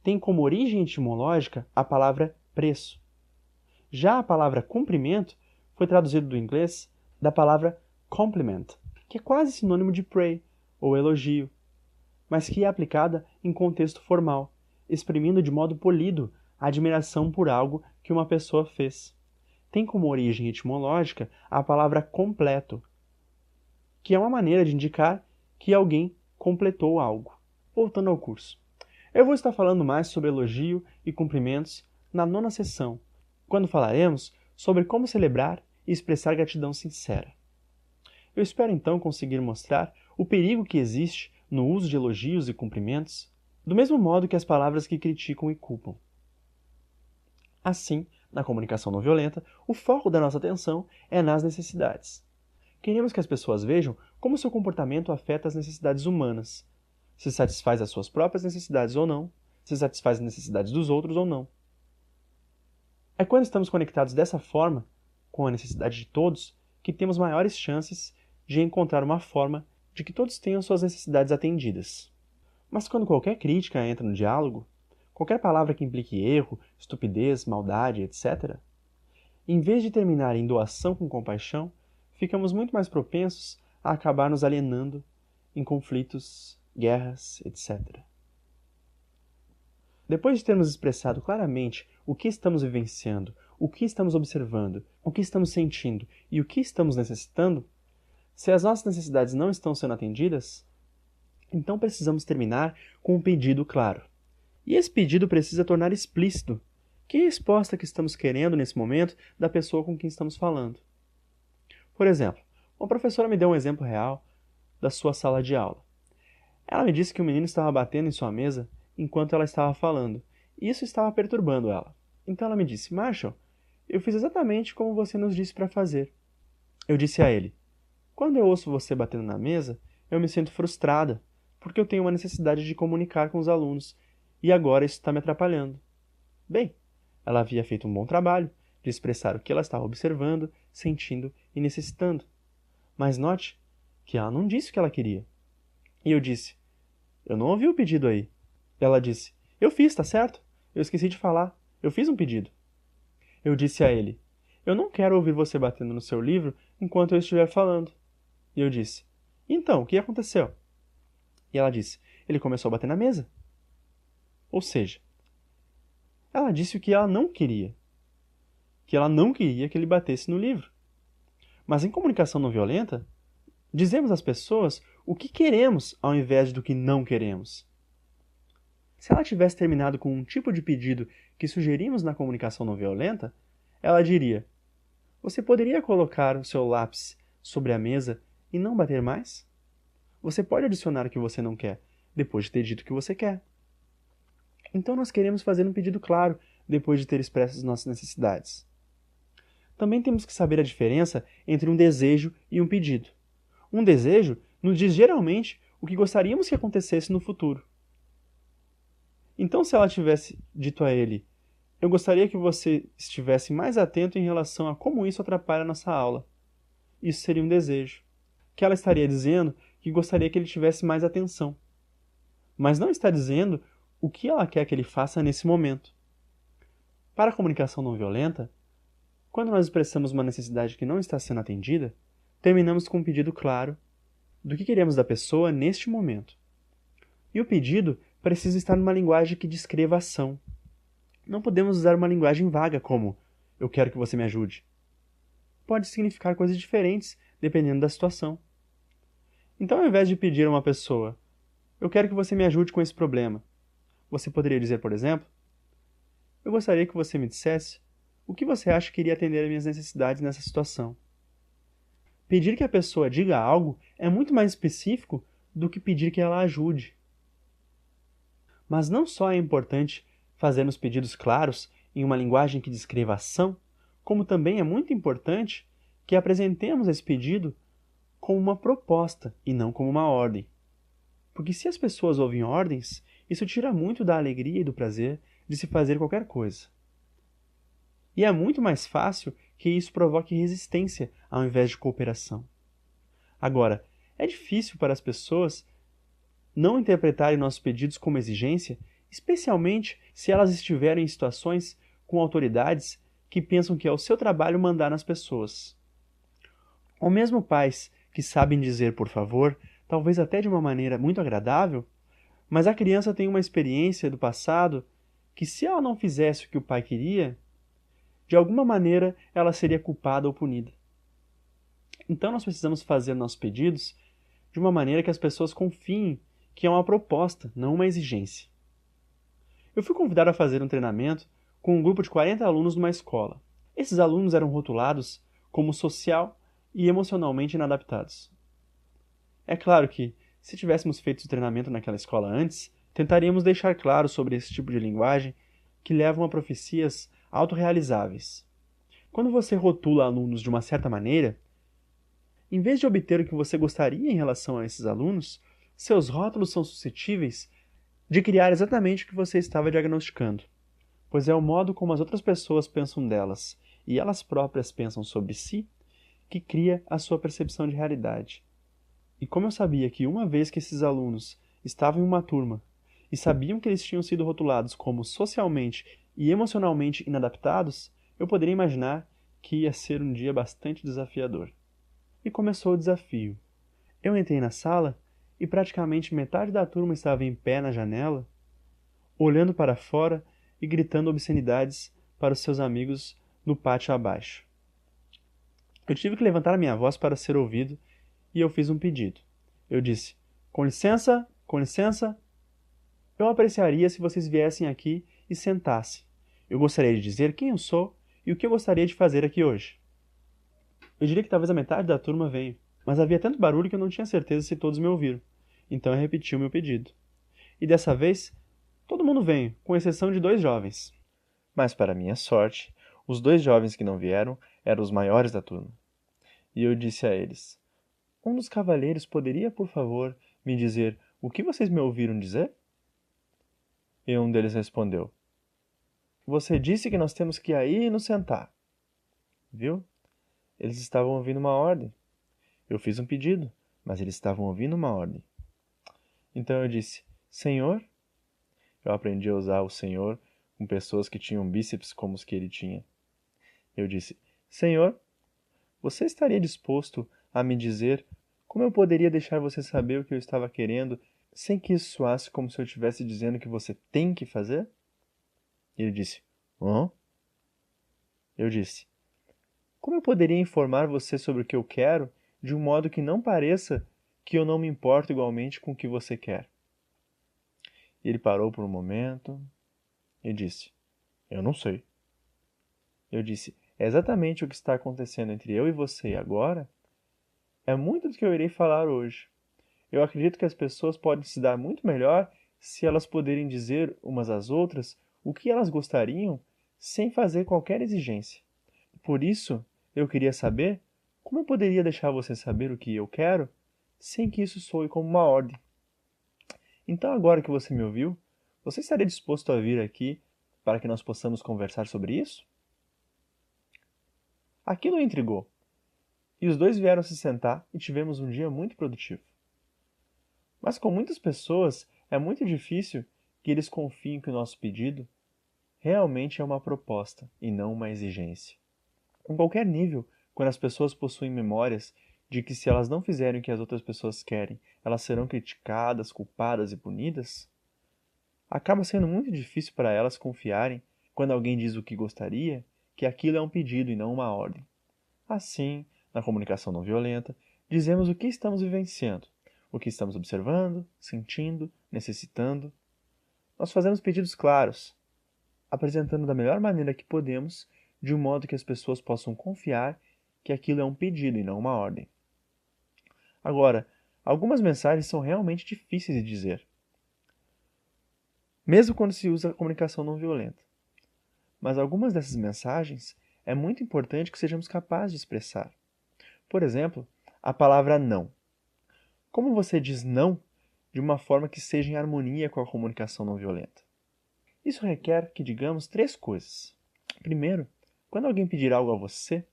Tem como origem etimológica a palavra preço. Já a palavra cumprimento foi traduzida do inglês da palavra compliment, que é quase sinônimo de praise, ou elogio, mas que é aplicada em contexto formal, exprimindo de modo polido a admiração por algo que uma pessoa fez. Tem como origem etimológica a palavra completo, que é uma maneira de indicar que alguém completou algo. Voltando ao curso. Eu vou estar falando mais sobre elogio e cumprimentos na 9ª sessão, quando falaremos sobre como celebrar e expressar gratidão sincera. Eu espero então conseguir mostrar o perigo que existe no uso de elogios e cumprimentos, do mesmo modo que as palavras que criticam e culpam. Assim, na comunicação não violenta, o foco da nossa atenção é nas necessidades. Queremos que as pessoas vejam como seu comportamento afeta as necessidades humanas, se satisfaz as suas próprias necessidades ou não, se satisfaz as necessidades dos outros ou não. É quando estamos conectados dessa forma, com a necessidade de todos, que temos maiores chances de encontrar uma forma de que todos tenham suas necessidades atendidas. Mas quando qualquer crítica entra no diálogo, qualquer palavra que implique erro, estupidez, maldade, etc., em vez de terminar em doação com compaixão, ficamos muito mais propensos a acabar nos alienando em conflitos, guerras, etc. Depois de termos expressado claramente o que estamos vivenciando, o que estamos observando, o que estamos sentindo e o que estamos necessitando, se as nossas necessidades não estão sendo atendidas, então precisamos terminar com um pedido claro. E esse pedido precisa tornar explícito que resposta que estamos querendo nesse momento da pessoa com quem estamos falando. Por exemplo, uma professora me deu um exemplo real da sua sala de aula. Ela me disse que o menino estava batendo em sua mesa enquanto ela estava falando, e isso estava perturbando ela. Então ela me disse: Marshall, eu fiz exatamente como você nos disse para fazer. Eu disse a ele: quando eu ouço você batendo na mesa, eu me sinto frustrada, porque eu tenho uma necessidade de comunicar com os alunos, e agora isso está me atrapalhando. Bem, ela havia feito um bom trabalho de expressar o que ela estava observando, sentindo e necessitando. Mas note que ela não disse o que ela queria. E eu disse: eu não ouvi o pedido aí. Ela disse: eu fiz, tá certo? Eu esqueci de falar. Eu fiz um pedido. Eu disse a ele: eu não quero ouvir você batendo no seu livro enquanto eu estiver falando. E eu disse: então, o que aconteceu? E ela disse: ele começou a bater na mesa. Ou seja, ela disse o que ela não queria. Que ela não queria que ele batesse no livro. Mas em comunicação não violenta, dizemos às pessoas o que queremos ao invés do que não queremos. Se ela tivesse terminado com um tipo de pedido que sugerimos na comunicação não violenta, ela diria: você poderia colocar o seu lápis sobre a mesa e não bater mais? Você pode adicionar o que você não quer, depois de ter dito o que você quer. Então nós queremos fazer um pedido claro, depois de ter expresso as nossas necessidades. Também temos que saber a diferença entre um desejo e um pedido. Um desejo nos diz geralmente o que gostaríamos que acontecesse no futuro. Então, se ela tivesse dito a ele: eu gostaria que você estivesse mais atento em relação a como isso atrapalha a nossa aula, isso seria um desejo. Que ela estaria dizendo que gostaria que ele tivesse mais atenção. Mas não está dizendo o que ela quer que ele faça nesse momento. Para a comunicação não violenta, Quando nós expressamos uma necessidade que não está sendo atendida, terminamos com um pedido claro do que queremos da pessoa neste momento. E o pedido precisa estar numa linguagem que descreva a ação. Não podemos usar uma linguagem vaga como "eu quero que você me ajude". Pode significar coisas diferentes dependendo da situação. Então, ao invés de pedir a uma pessoa "eu quero que você me ajude com esse problema", você poderia dizer, por exemplo, "eu gostaria que você me dissesse o que você acha que iria atender às minhas necessidades nessa situação". Pedir que a pessoa diga algo é muito mais específico do que pedir que ela ajude. Mas não só é importante fazermos pedidos claros em uma linguagem que descreva a ação, como também é muito importante que apresentemos esse pedido como uma proposta e não como uma ordem. Porque se as pessoas ouvem ordens, isso tira muito da alegria e do prazer de se fazer qualquer coisa. E é muito mais fácil que isso provoque resistência ao invés de cooperação. Agora, é difícil para as pessoas não interpretarem nossos pedidos como exigência, especialmente se elas estiverem em situações com autoridades que pensam que é o seu trabalho mandar nas pessoas. Ou mesmo pais que sabem dizer por favor, talvez até de uma maneira muito agradável, mas a criança tem uma experiência do passado que, se ela não fizesse o que o pai queria, de alguma maneira ela seria culpada ou punida. Então nós precisamos fazer nossos pedidos de uma maneira que as pessoas confiem que é uma proposta, não uma exigência. Eu fui convidado a fazer um treinamento com um grupo de 40 alunos numa escola. Esses alunos eram rotulados como social e emocionalmente inadaptados. É claro que, se tivéssemos feito o treinamento naquela escola antes, tentaríamos deixar claro sobre esse tipo de linguagem que levam a profecias autorrealizáveis. Quando você rotula alunos de uma certa maneira, em vez de obter o que você gostaria em relação a esses alunos, seus rótulos são suscetíveis de criar exatamente o que você estava diagnosticando, pois é o modo como as outras pessoas pensam delas e elas próprias pensam sobre si que cria a sua percepção de realidade. E como eu sabia que uma vez que esses alunos estavam em uma turma e sabiam que eles tinham sido rotulados como socialmente e emocionalmente inadaptados, eu poderia imaginar que ia ser um dia bastante desafiador. E começou o desafio. Eu entrei na sala e praticamente metade da turma estava em pé na janela, olhando para fora e gritando obscenidades para os seus amigos no pátio abaixo. Eu tive que levantar a minha voz para ser ouvido e eu fiz um pedido. Eu disse: com licença, eu apreciaria se vocês viessem aqui e sentassem. Eu gostaria de dizer quem eu sou e o que eu gostaria de fazer aqui hoje. Eu diria que talvez a metade da turma veio, mas havia tanto barulho que eu não tinha certeza se todos me ouviram. Então eu repeti o meu pedido. E dessa vez, todo mundo veio, com exceção de 2 jovens. Mas, para minha sorte, os 2 jovens que não vieram eram os maiores da turma. E eu disse a eles: um dos cavalheiros poderia, por favor, me dizer o que vocês me ouviram dizer? E um deles respondeu: você disse que nós temos que ir aí e nos sentar. Viu? Eles estavam ouvindo uma ordem. Eu fiz um pedido, mas eles estavam ouvindo uma ordem. Então eu disse: Senhor? Eu aprendi a usar o Senhor com pessoas que tinham bíceps como os que ele tinha. Eu disse: Senhor, você estaria disposto a me dizer como eu poderia deixar você saber o que eu estava querendo sem que isso soasse como se eu estivesse dizendo que você tem que fazer? Ele disse: hã? Eu disse: como eu poderia informar você sobre o que eu quero de um modo que não pareça que eu não me importo igualmente com o que você quer? Ele parou por um momento e disse: eu não sei. Eu disse: é exatamente o que está acontecendo entre eu e você agora? É muito do que eu irei falar hoje. Eu acredito que as pessoas podem se dar muito melhor se elas puderem dizer umas às outras o que elas gostariam sem fazer qualquer exigência. Por isso, eu queria saber como eu poderia deixar você saber o que eu quero sem que isso soe como uma ordem. Então, agora que você me ouviu, você estaria disposto a vir aqui para que nós possamos conversar sobre isso? Aquilo o intrigou, e os 2 vieram se sentar e tivemos um dia muito produtivo. Mas com muitas pessoas é muito difícil que eles confiem que o nosso pedido realmente é uma proposta e não uma exigência. Em qualquer nível, quando as pessoas possuem memórias de que se elas não fizerem o que as outras pessoas querem, elas serão criticadas, culpadas e punidas, acaba sendo muito difícil para elas confiarem, quando alguém diz o que gostaria, que aquilo é um pedido e não uma ordem. Assim, na comunicação não violenta, dizemos o que estamos vivenciando, o que estamos observando, sentindo, necessitando. Nós fazemos pedidos claros, apresentando da melhor maneira que podemos, de um modo que as pessoas possam confiar que aquilo é um pedido e não uma ordem. Agora, algumas mensagens são realmente difíceis de dizer, mesmo quando se usa a comunicação não violenta. Mas algumas dessas mensagens é muito importante que sejamos capazes de expressar. Por exemplo, a palavra não. Como você diz não de uma forma que seja em harmonia com a comunicação não violenta? Isso requer que digamos três coisas. Primeiro, quando alguém pedir algo a você,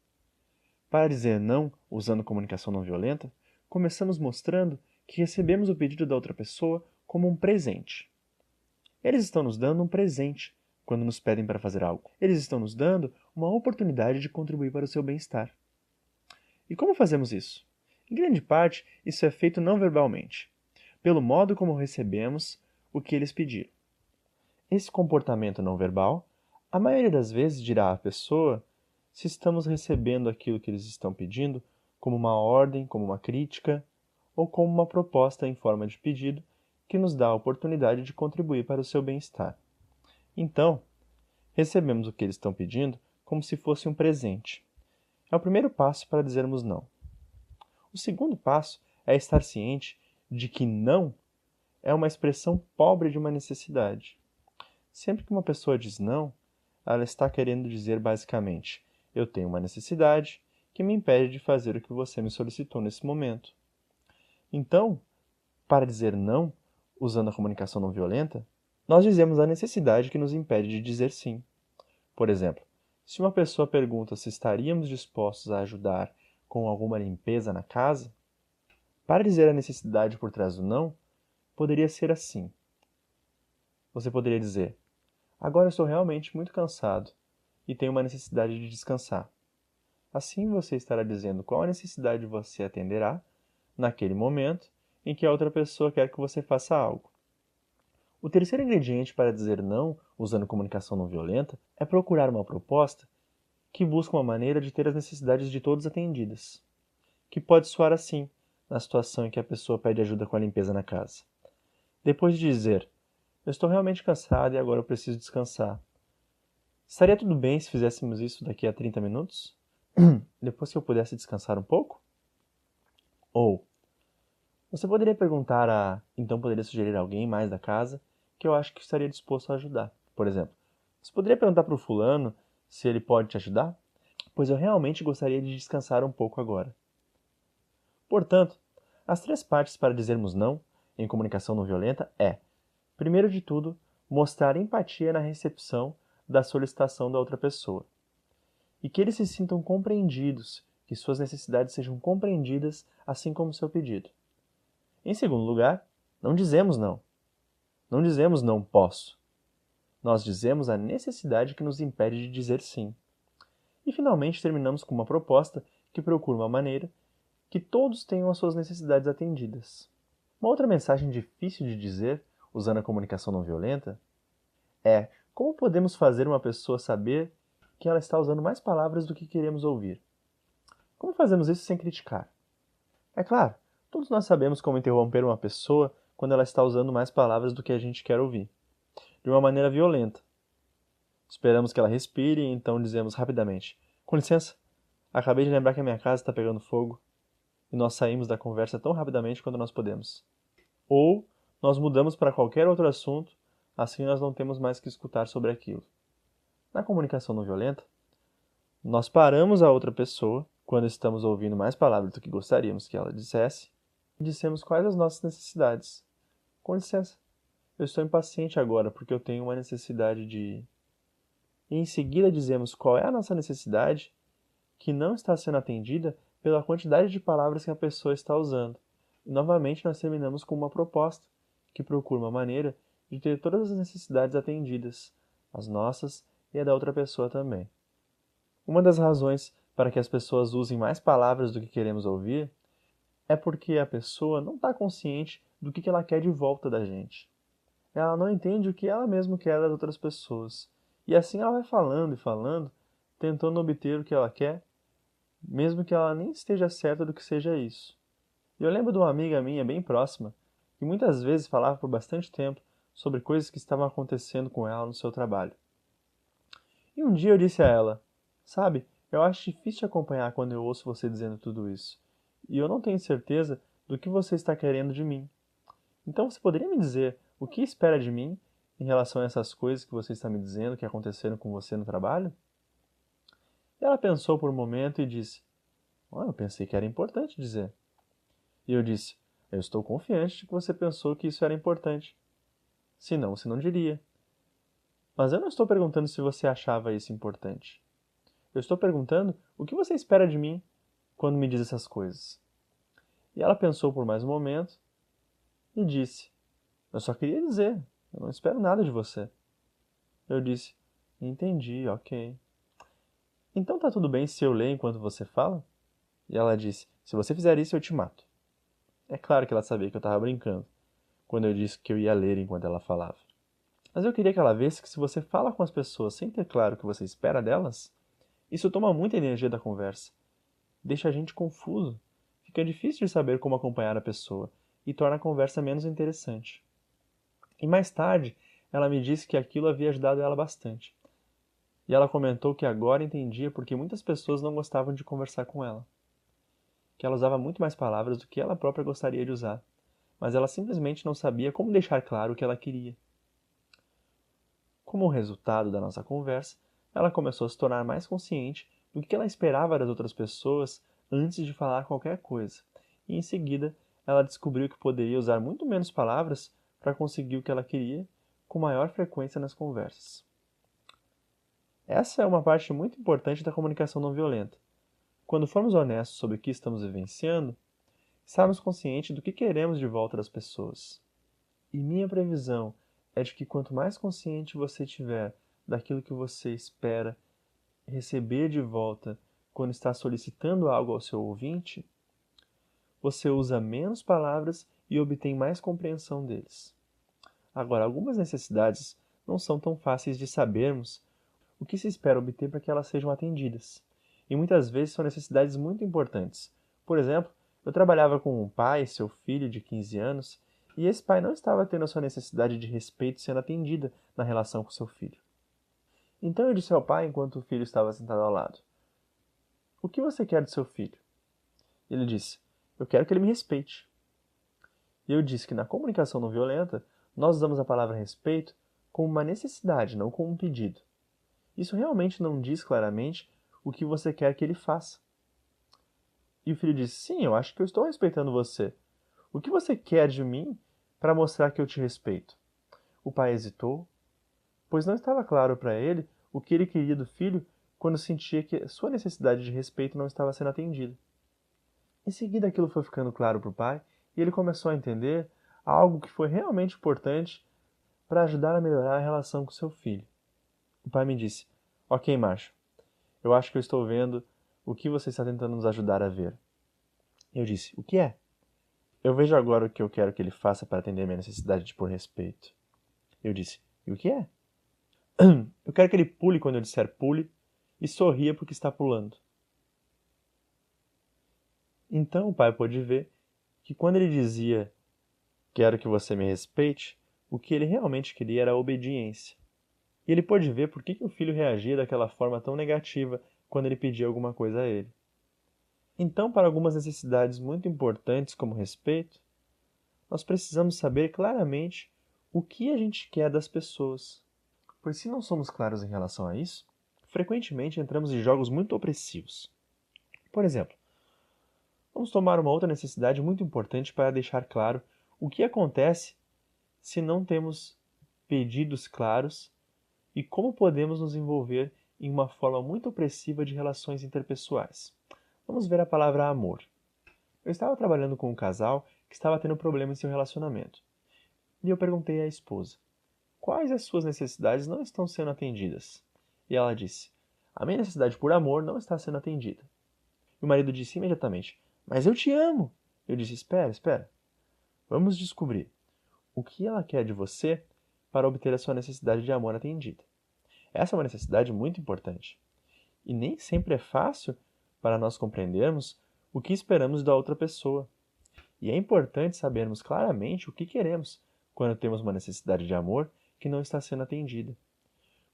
para dizer não usando comunicação não violenta, começamos mostrando que recebemos o pedido da outra pessoa como um presente. Eles estão nos dando um presente quando nos pedem para fazer algo. Eles estão nos dando uma oportunidade de contribuir para o seu bem-estar. E como fazemos isso? Em grande parte, isso é feito não verbalmente, pelo modo como recebemos o que eles pediram. Esse comportamento não verbal, a maioria das vezes dirá à pessoa se estamos recebendo aquilo que eles estão pedindo como uma ordem, como uma crítica ou como uma proposta em forma de pedido que nos dá a oportunidade de contribuir para o seu bem-estar. Então, recebemos o que eles estão pedindo como se fosse um presente. É o primeiro passo para dizermos não. O segundo passo é estar ciente de que não é uma expressão pobre de uma necessidade. Sempre que uma pessoa diz não, ela está querendo dizer basicamente: eu tenho uma necessidade que me impede de fazer o que você me solicitou nesse momento. Então, para dizer não, usando a comunicação não violenta, nós dizemos a necessidade que nos impede de dizer sim. Por exemplo, se uma pessoa pergunta se estaríamos dispostos a ajudar com alguma limpeza na casa, para dizer a necessidade por trás do não, poderia ser assim. Você poderia dizer: agora eu estou realmente muito cansado e tenho uma necessidade de descansar. Assim você estará dizendo qual a necessidade você atenderá naquele momento em que a outra pessoa quer que você faça algo. O terceiro ingrediente para dizer não, usando comunicação não violenta, é procurar uma proposta que busca uma maneira de ter as necessidades de todos atendidas. Que pode soar assim, na situação em que a pessoa pede ajuda com a limpeza na casa. Depois de dizer: eu estou realmente cansado e agora eu preciso descansar. Estaria tudo bem se fizéssemos isso daqui a 30 minutos? Depois que eu pudesse descansar um pouco? Ou, você poderia perguntar a... Então poderia sugerir alguém mais da casa que eu acho que estaria disposto a ajudar. Por exemplo, você poderia perguntar para o fulano se ele pode te ajudar? Pois eu realmente gostaria de descansar um pouco agora. Portanto, as três partes para dizermos não em comunicação não violenta é, primeiro de tudo, mostrar empatia na recepção da solicitação da outra pessoa. E que eles se sintam compreendidos, que suas necessidades sejam compreendidas, assim como o seu pedido. Em segundo lugar, não dizemos não. Não dizemos não posso. Nós dizemos a necessidade que nos impede de dizer sim. E finalmente terminamos com uma proposta que procura uma maneira que todos tenham as suas necessidades atendidas. Uma outra mensagem difícil de dizer, usando a comunicação não violenta, é como podemos fazer uma pessoa saber que ela está usando mais palavras do que queremos ouvir. Como fazemos isso sem criticar? É claro, todos nós sabemos como interromper uma pessoa quando ela está usando mais palavras do que a gente quer ouvir, de uma maneira violenta. Esperamos que ela respire e então dizemos rapidamente: com licença, acabei de lembrar que a minha casa está pegando fogo. E nós saímos da conversa tão rapidamente quanto nós podemos. Ou nós mudamos para qualquer outro assunto, assim nós não temos mais que escutar sobre aquilo. Na comunicação não violenta, nós paramos a outra pessoa quando estamos ouvindo mais palavras do que gostaríamos que ela dissesse e dissemos quais as nossas necessidades. Com licença, eu estou impaciente agora porque eu tenho uma necessidade de... E em seguida dizemos qual é a nossa necessidade que não está sendo atendida pela quantidade de palavras que a pessoa está usando. E novamente nós terminamos com uma proposta que procura uma maneira de ter todas as necessidades atendidas, as nossas e a da outra pessoa também. Uma das razões para que as pessoas usem mais palavras do que queremos ouvir, é porque a pessoa não está consciente do que ela quer de volta da gente. Ela não entende o que ela mesma quer das outras pessoas. E assim ela vai falando e falando, tentando obter o que ela quer, mesmo que ela nem esteja certa do que seja isso. E eu lembro de uma amiga minha bem próxima, que muitas vezes falava por bastante tempo sobre coisas que estavam acontecendo com ela no seu trabalho. E um dia eu disse a ela: sabe, eu acho difícil te acompanhar quando eu ouço você dizendo tudo isso. E eu não tenho certeza do que você está querendo de mim. Então você poderia me dizer o que espera de mim em relação a essas coisas que você está me dizendo que aconteceram com você no trabalho? E ela pensou por um momento e disse: eu pensei que era importante dizer. E eu disse: eu estou confiante de que você pensou que isso era importante. Senão, você não diria. Mas eu não estou perguntando se você achava isso importante. Eu estou perguntando o que você espera de mim quando me diz essas coisas. E ela pensou por mais um momento e disse: eu só queria dizer, eu não espero nada de você. Eu disse: entendi, ok. Então tá tudo bem se eu ler enquanto você fala? E ela disse: se você fizer isso, eu te mato. É claro que ela sabia que eu estava brincando, quando eu disse que eu ia ler enquanto ela falava. Mas eu queria que ela visse que se você fala com as pessoas sem ter claro o que você espera delas, isso toma muita energia da conversa, deixa a gente confuso, fica difícil de saber como acompanhar a pessoa e torna a conversa menos interessante. E mais tarde, ela me disse que aquilo havia ajudado ela bastante. E ela comentou que agora entendia porque muitas pessoas não gostavam de conversar com ela. Que ela usava muito mais palavras do que ela própria gostaria de usar, mas ela simplesmente não sabia como deixar claro o que ela queria. Como resultado da nossa conversa, ela começou a se tornar mais consciente do que ela esperava das outras pessoas antes de falar qualquer coisa, e em seguida ela descobriu que poderia usar muito menos palavras para conseguir o que ela queria com maior frequência nas conversas. Essa é uma parte muito importante da comunicação não violenta. Quando formos honestos sobre o que estamos vivenciando, estarmos conscientes do que queremos de volta das pessoas. E minha previsão é de que quanto mais consciente você tiver daquilo que você espera receber de volta quando está solicitando algo ao seu ouvinte, você usa menos palavras e obtém mais compreensão deles. Agora, algumas necessidades não são tão fáceis de sabermos o que se espera obter para que elas sejam atendidas. E muitas vezes são necessidades muito importantes. Por exemplo, eu trabalhava com um pai, seu filho de 15 anos, e esse pai não estava tendo a sua necessidade de respeito sendo atendida na relação com seu filho. Então eu disse ao pai, enquanto o filho estava sentado ao lado: o que você quer do seu filho? Ele disse: eu quero que ele me respeite. E eu disse que na comunicação não violenta, nós usamos a palavra respeito como uma necessidade, não como um pedido. Isso realmente não diz claramente o que você quer que ele faça. E o filho disse: sim, eu acho que eu estou respeitando você. O que você quer de mim para mostrar que eu te respeito? O pai hesitou, pois não estava claro para ele o que ele queria do filho quando sentia que sua necessidade de respeito não estava sendo atendida. Em seguida, aquilo foi ficando claro para o pai e ele começou a entender algo que foi realmente importante para ajudar a melhorar a relação com seu filho. O pai me disse: ok, macho, eu acho que eu estou vendo o que você está tentando nos ajudar a ver. Eu disse: o que é? Eu vejo agora o que eu quero que ele faça para atender a minha necessidade de por respeito. Eu disse: e o que é? Eu quero que ele pule quando eu disser pule e sorria porque está pulando. Então o pai pôde ver que quando ele dizia quero que você me respeite, o que ele realmente queria era a obediência. E ele pôde ver por que o filho reagia daquela forma tão negativa quando ele pedia alguma coisa a ele. Então, para algumas necessidades muito importantes como respeito, nós precisamos saber claramente o que a gente quer das pessoas. Pois se não somos claros em relação a isso, frequentemente entramos em jogos muito opressivos. Por exemplo, vamos tomar uma outra necessidade muito importante para deixar claro o que acontece se não temos pedidos claros e como podemos nos envolver em uma forma muito opressiva de relações interpessoais. Vamos ver a palavra amor. Eu estava trabalhando com um casal que estava tendo problema em seu relacionamento. E eu perguntei à esposa: quais as suas necessidades não estão sendo atendidas? E ela disse: a minha necessidade por amor não está sendo atendida. E o marido disse imediatamente: Mas eu te amo! Eu disse: Espera, espera. Vamos descobrir o que ela quer de você para obter a sua necessidade de amor atendida. Essa é uma necessidade muito importante. E nem sempre é fácil para nós compreendermos o que esperamos da outra pessoa. E é importante sabermos claramente o que queremos quando temos uma necessidade de amor que não está sendo atendida.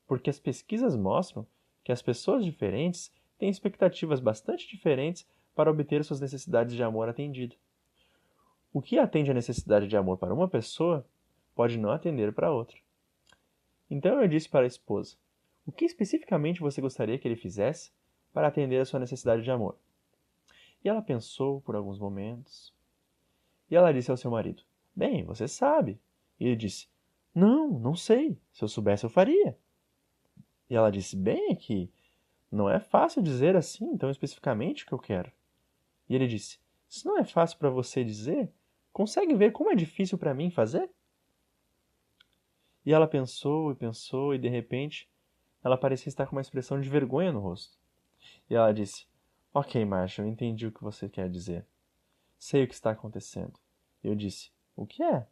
Porque as pesquisas mostram que as pessoas diferentes têm expectativas bastante diferentes para obter suas necessidades de amor atendidas. O que atende a necessidade de amor para uma pessoa pode não atender para outra. Então eu disse para a esposa: O que especificamente você gostaria que ele fizesse para atender a sua necessidade de amor? E ela pensou por alguns momentos. E ela disse ao seu marido: Bem, você sabe. E ele disse: Não, não sei. Se eu soubesse, eu faria. E ela disse: Bem, é que não é fácil dizer assim, tão especificamente o que eu quero. E ele disse: Se não é fácil para você dizer, consegue ver como é difícil para mim fazer? E ela pensou, e de repente, ela parecia estar com uma expressão de vergonha no rosto. E ela disse: Ok, Marshall, eu entendi o que você quer dizer. Sei o que está acontecendo. E eu disse: O que é?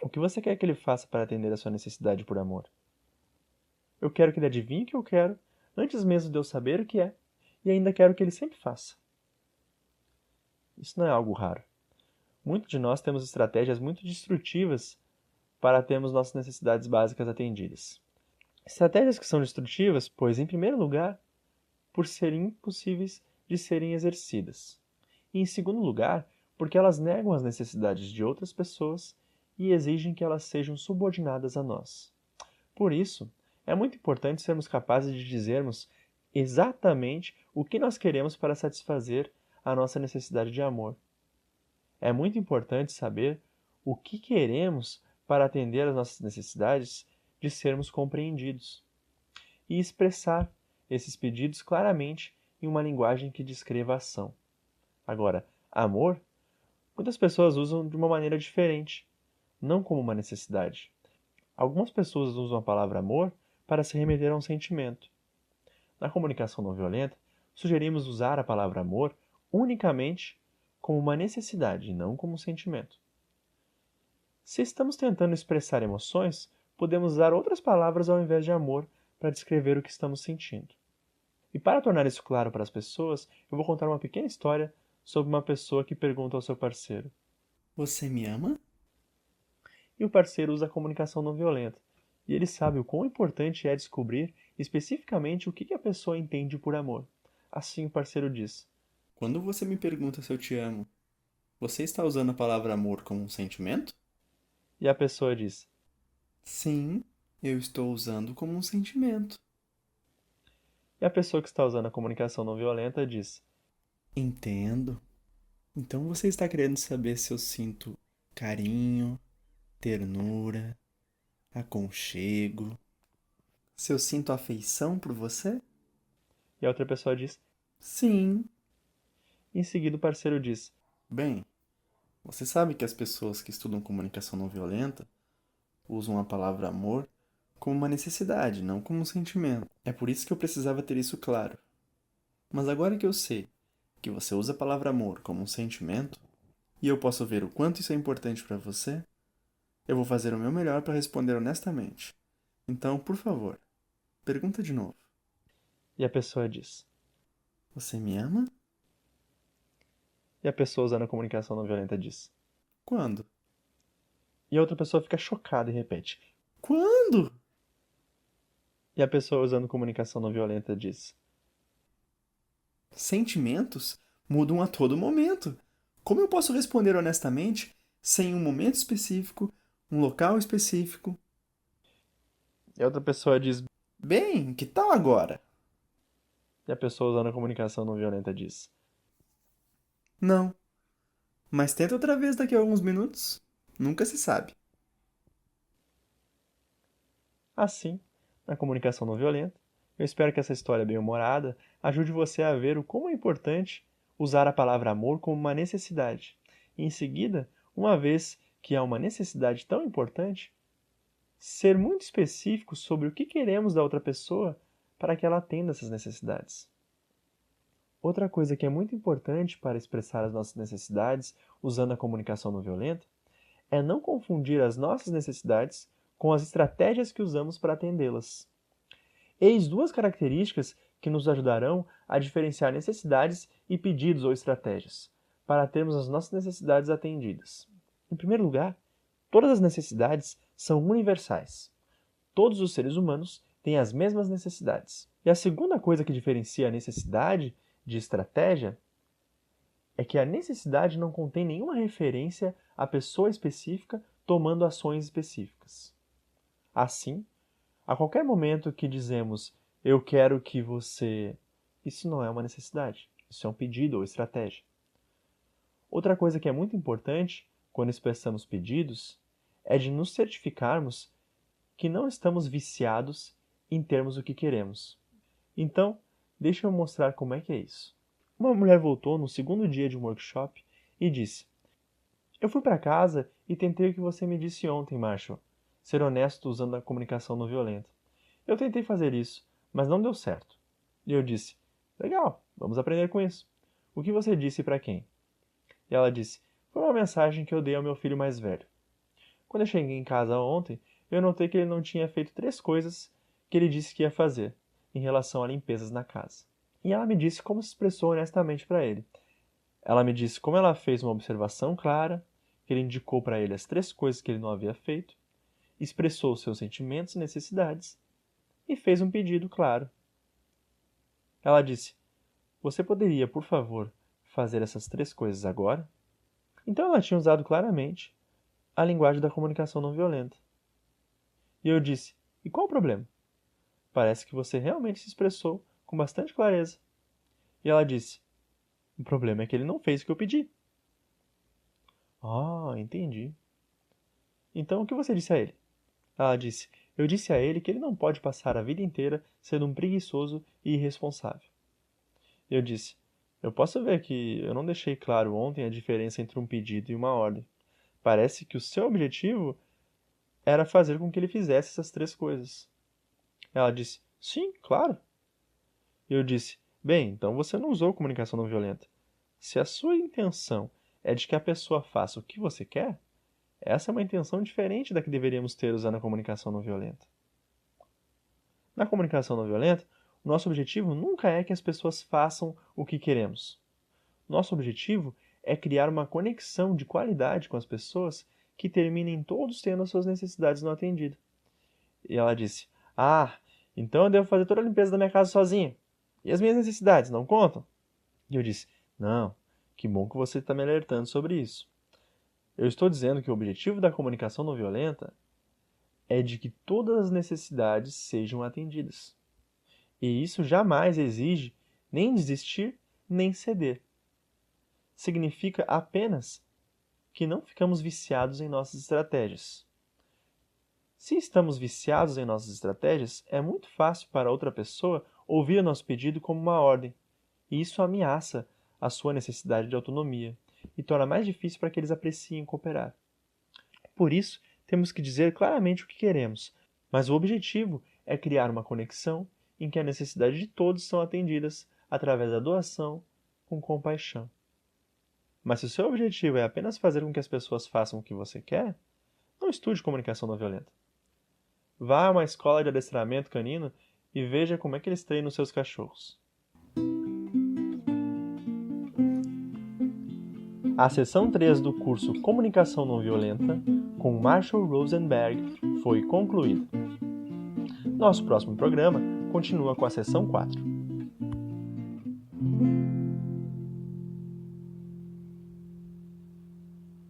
O que você quer que ele faça para atender a sua necessidade por amor? Eu quero que ele adivinhe o que eu quero, antes mesmo de eu saber o que é, e ainda quero que ele sempre faça. Isso não é algo raro. Muitos de nós temos estratégias muito destrutivas para termos nossas necessidades básicas atendidas. Estratégias que são destrutivas, pois, em primeiro lugar, por serem impossíveis de serem exercidas. E, em segundo lugar, porque elas negam as necessidades de outras pessoas e exigem que elas sejam subordinadas a nós. Por isso, é muito importante sermos capazes de dizermos exatamente o que nós queremos para satisfazer a nossa necessidade de amor. É muito importante saber o que queremos para atender às nossas necessidades de sermos compreendidos e expressar esses pedidos claramente em uma linguagem que descreva a ação. Agora, amor, muitas pessoas usam de uma maneira diferente, não como uma necessidade. Algumas pessoas usam a palavra amor para se remeter a um sentimento. Na comunicação não violenta, sugerimos usar a palavra amor unicamente como uma necessidade e não como um sentimento. Se estamos tentando expressar emoções, podemos usar outras palavras ao invés de amor para descrever o que estamos sentindo. E para tornar isso claro para as pessoas, eu vou contar uma pequena história sobre uma pessoa que pergunta ao seu parceiro: Você me ama? E o parceiro usa a comunicação não violenta. E ele sabe o quão importante é descobrir especificamente o que a pessoa entende por amor. Assim o parceiro diz. Quando você me pergunta se eu te amo, você está usando a palavra amor como um sentimento? E a pessoa diz. Sim, eu estou usando como um sentimento. E a pessoa que está usando a comunicação não violenta diz. Entendo. Então você está querendo saber se eu sinto carinho, ternura, aconchego, se eu sinto afeição por você? E a outra pessoa diz. Sim. Em seguida o parceiro diz. Bem, você sabe que as pessoas que estudam comunicação não violenta usam a palavra amor como uma necessidade, não como um sentimento. É por isso que eu precisava ter isso claro. Mas agora que eu sei que você usa a palavra amor como um sentimento, e eu posso ver o quanto isso é importante para você, eu vou fazer o meu melhor para responder honestamente. Então, por favor, pergunta de novo. E a pessoa diz. Você me ama? E a pessoa usando a comunicação não violenta diz. Quando? E a outra pessoa fica chocada e repete. Quando? E a pessoa usando comunicação não violenta diz. Sentimentos mudam a todo momento. Como eu posso responder honestamente sem um momento específico, um local específico? E a outra pessoa diz. Bem, que tal agora? E a pessoa usando a comunicação não violenta diz. Não. Mas tenta outra vez daqui a alguns minutos. Nunca se sabe. Assim, na comunicação não violenta, eu espero que essa história bem-humorada ajude você a ver o como é importante usar a palavra amor como uma necessidade. E em seguida, uma vez que há uma necessidade tão importante, ser muito específico sobre o que queremos da outra pessoa para que ela atenda essas necessidades. Outra coisa que é muito importante para expressar as nossas necessidades usando a comunicação não violenta é não confundir as nossas necessidades com as estratégias que usamos para atendê-las. Eis duas características que nos ajudarão a diferenciar necessidades e pedidos ou estratégias, para termos as nossas necessidades atendidas. Em primeiro lugar, todas as necessidades são universais. Todos os seres humanos têm as mesmas necessidades. E a segunda coisa que diferencia a necessidade de estratégia é que a necessidade não contém nenhuma referência à pessoa específica tomando ações específicas. Assim, a qualquer momento que dizemos eu quero que você... Isso não é uma necessidade, isso é um pedido ou estratégia. Outra coisa que é muito importante quando expressamos pedidos é de nos certificarmos que não estamos viciados em termos o que queremos. Então, deixa eu mostrar como é que é isso. Uma mulher voltou no segundo dia de um workshop e disse: eu fui para casa e tentei o que você me disse ontem, Marshall. Ser honesto usando a comunicação não violenta. Eu tentei fazer isso, mas não deu certo. E eu disse: legal, vamos aprender com isso. O que você disse e para quem? E ela disse: foi uma mensagem que eu dei ao meu filho mais velho. Quando eu cheguei em casa ontem, eu notei que ele não tinha feito 3 coisas que ele disse que ia fazer em relação a limpezas na casa. E ela me disse como se expressou honestamente para ele. Ela me disse como ela fez uma observação clara, que ele indicou para ele as 3 coisas que ele não havia feito, expressou seus sentimentos e necessidades e fez um pedido claro. Ela disse: você poderia, por favor, fazer essas 3 coisas agora? Então ela tinha usado claramente a linguagem da comunicação não violenta. E eu disse: e qual o problema? Parece que você realmente se expressou com bastante clareza. E ela disse: o problema é que ele não fez o que eu pedi. Ah, entendi. Então o que você disse a ele? Ela disse: eu disse a ele que ele não pode passar a vida inteira sendo um preguiçoso e irresponsável. Eu disse: eu posso ver que eu não deixei claro ontem a diferença entre um pedido e uma ordem. Parece que o seu objetivo era fazer com que ele fizesse essas 3 coisas. Ela disse: sim, claro. Eu disse: bem, então você não usou comunicação não violenta. Se a sua intenção é de que a pessoa faça o que você quer, essa é uma intenção diferente da que deveríamos ter usando a comunicação não violenta. Na comunicação não violenta, o nosso objetivo nunca é que as pessoas façam o que queremos. Nosso objetivo é criar uma conexão de qualidade com as pessoas que terminem todos tendo as suas necessidades não atendidas. E ela disse: ah, então eu devo fazer toda a limpeza da minha casa sozinha. E as minhas necessidades não contam? E eu disse: não, que bom que você está me alertando sobre isso. Eu estou dizendo que o objetivo da comunicação não violenta é de que todas as necessidades sejam atendidas. E isso jamais exige nem desistir, nem ceder. Significa apenas que não ficamos viciados em nossas estratégias. Se estamos viciados em nossas estratégias, é muito fácil para outra pessoa ouvir o nosso pedido como uma ordem, e isso ameaça a sua necessidade de autonomia e torna mais difícil para que eles apreciem cooperar. Por isso, temos que dizer claramente o que queremos, mas o objetivo é criar uma conexão em que a necessidade de todos são atendidas através da doação com compaixão. Mas se o seu objetivo é apenas fazer com que as pessoas façam o que você quer, não estude comunicação não violenta. Vá a uma escola de adestramento canino e veja como é que eles treinam seus cachorros. A sessão 3 do curso Comunicação Não Violenta, com Marshall Rosenberg, foi concluída. Nosso próximo programa continua com a sessão 4.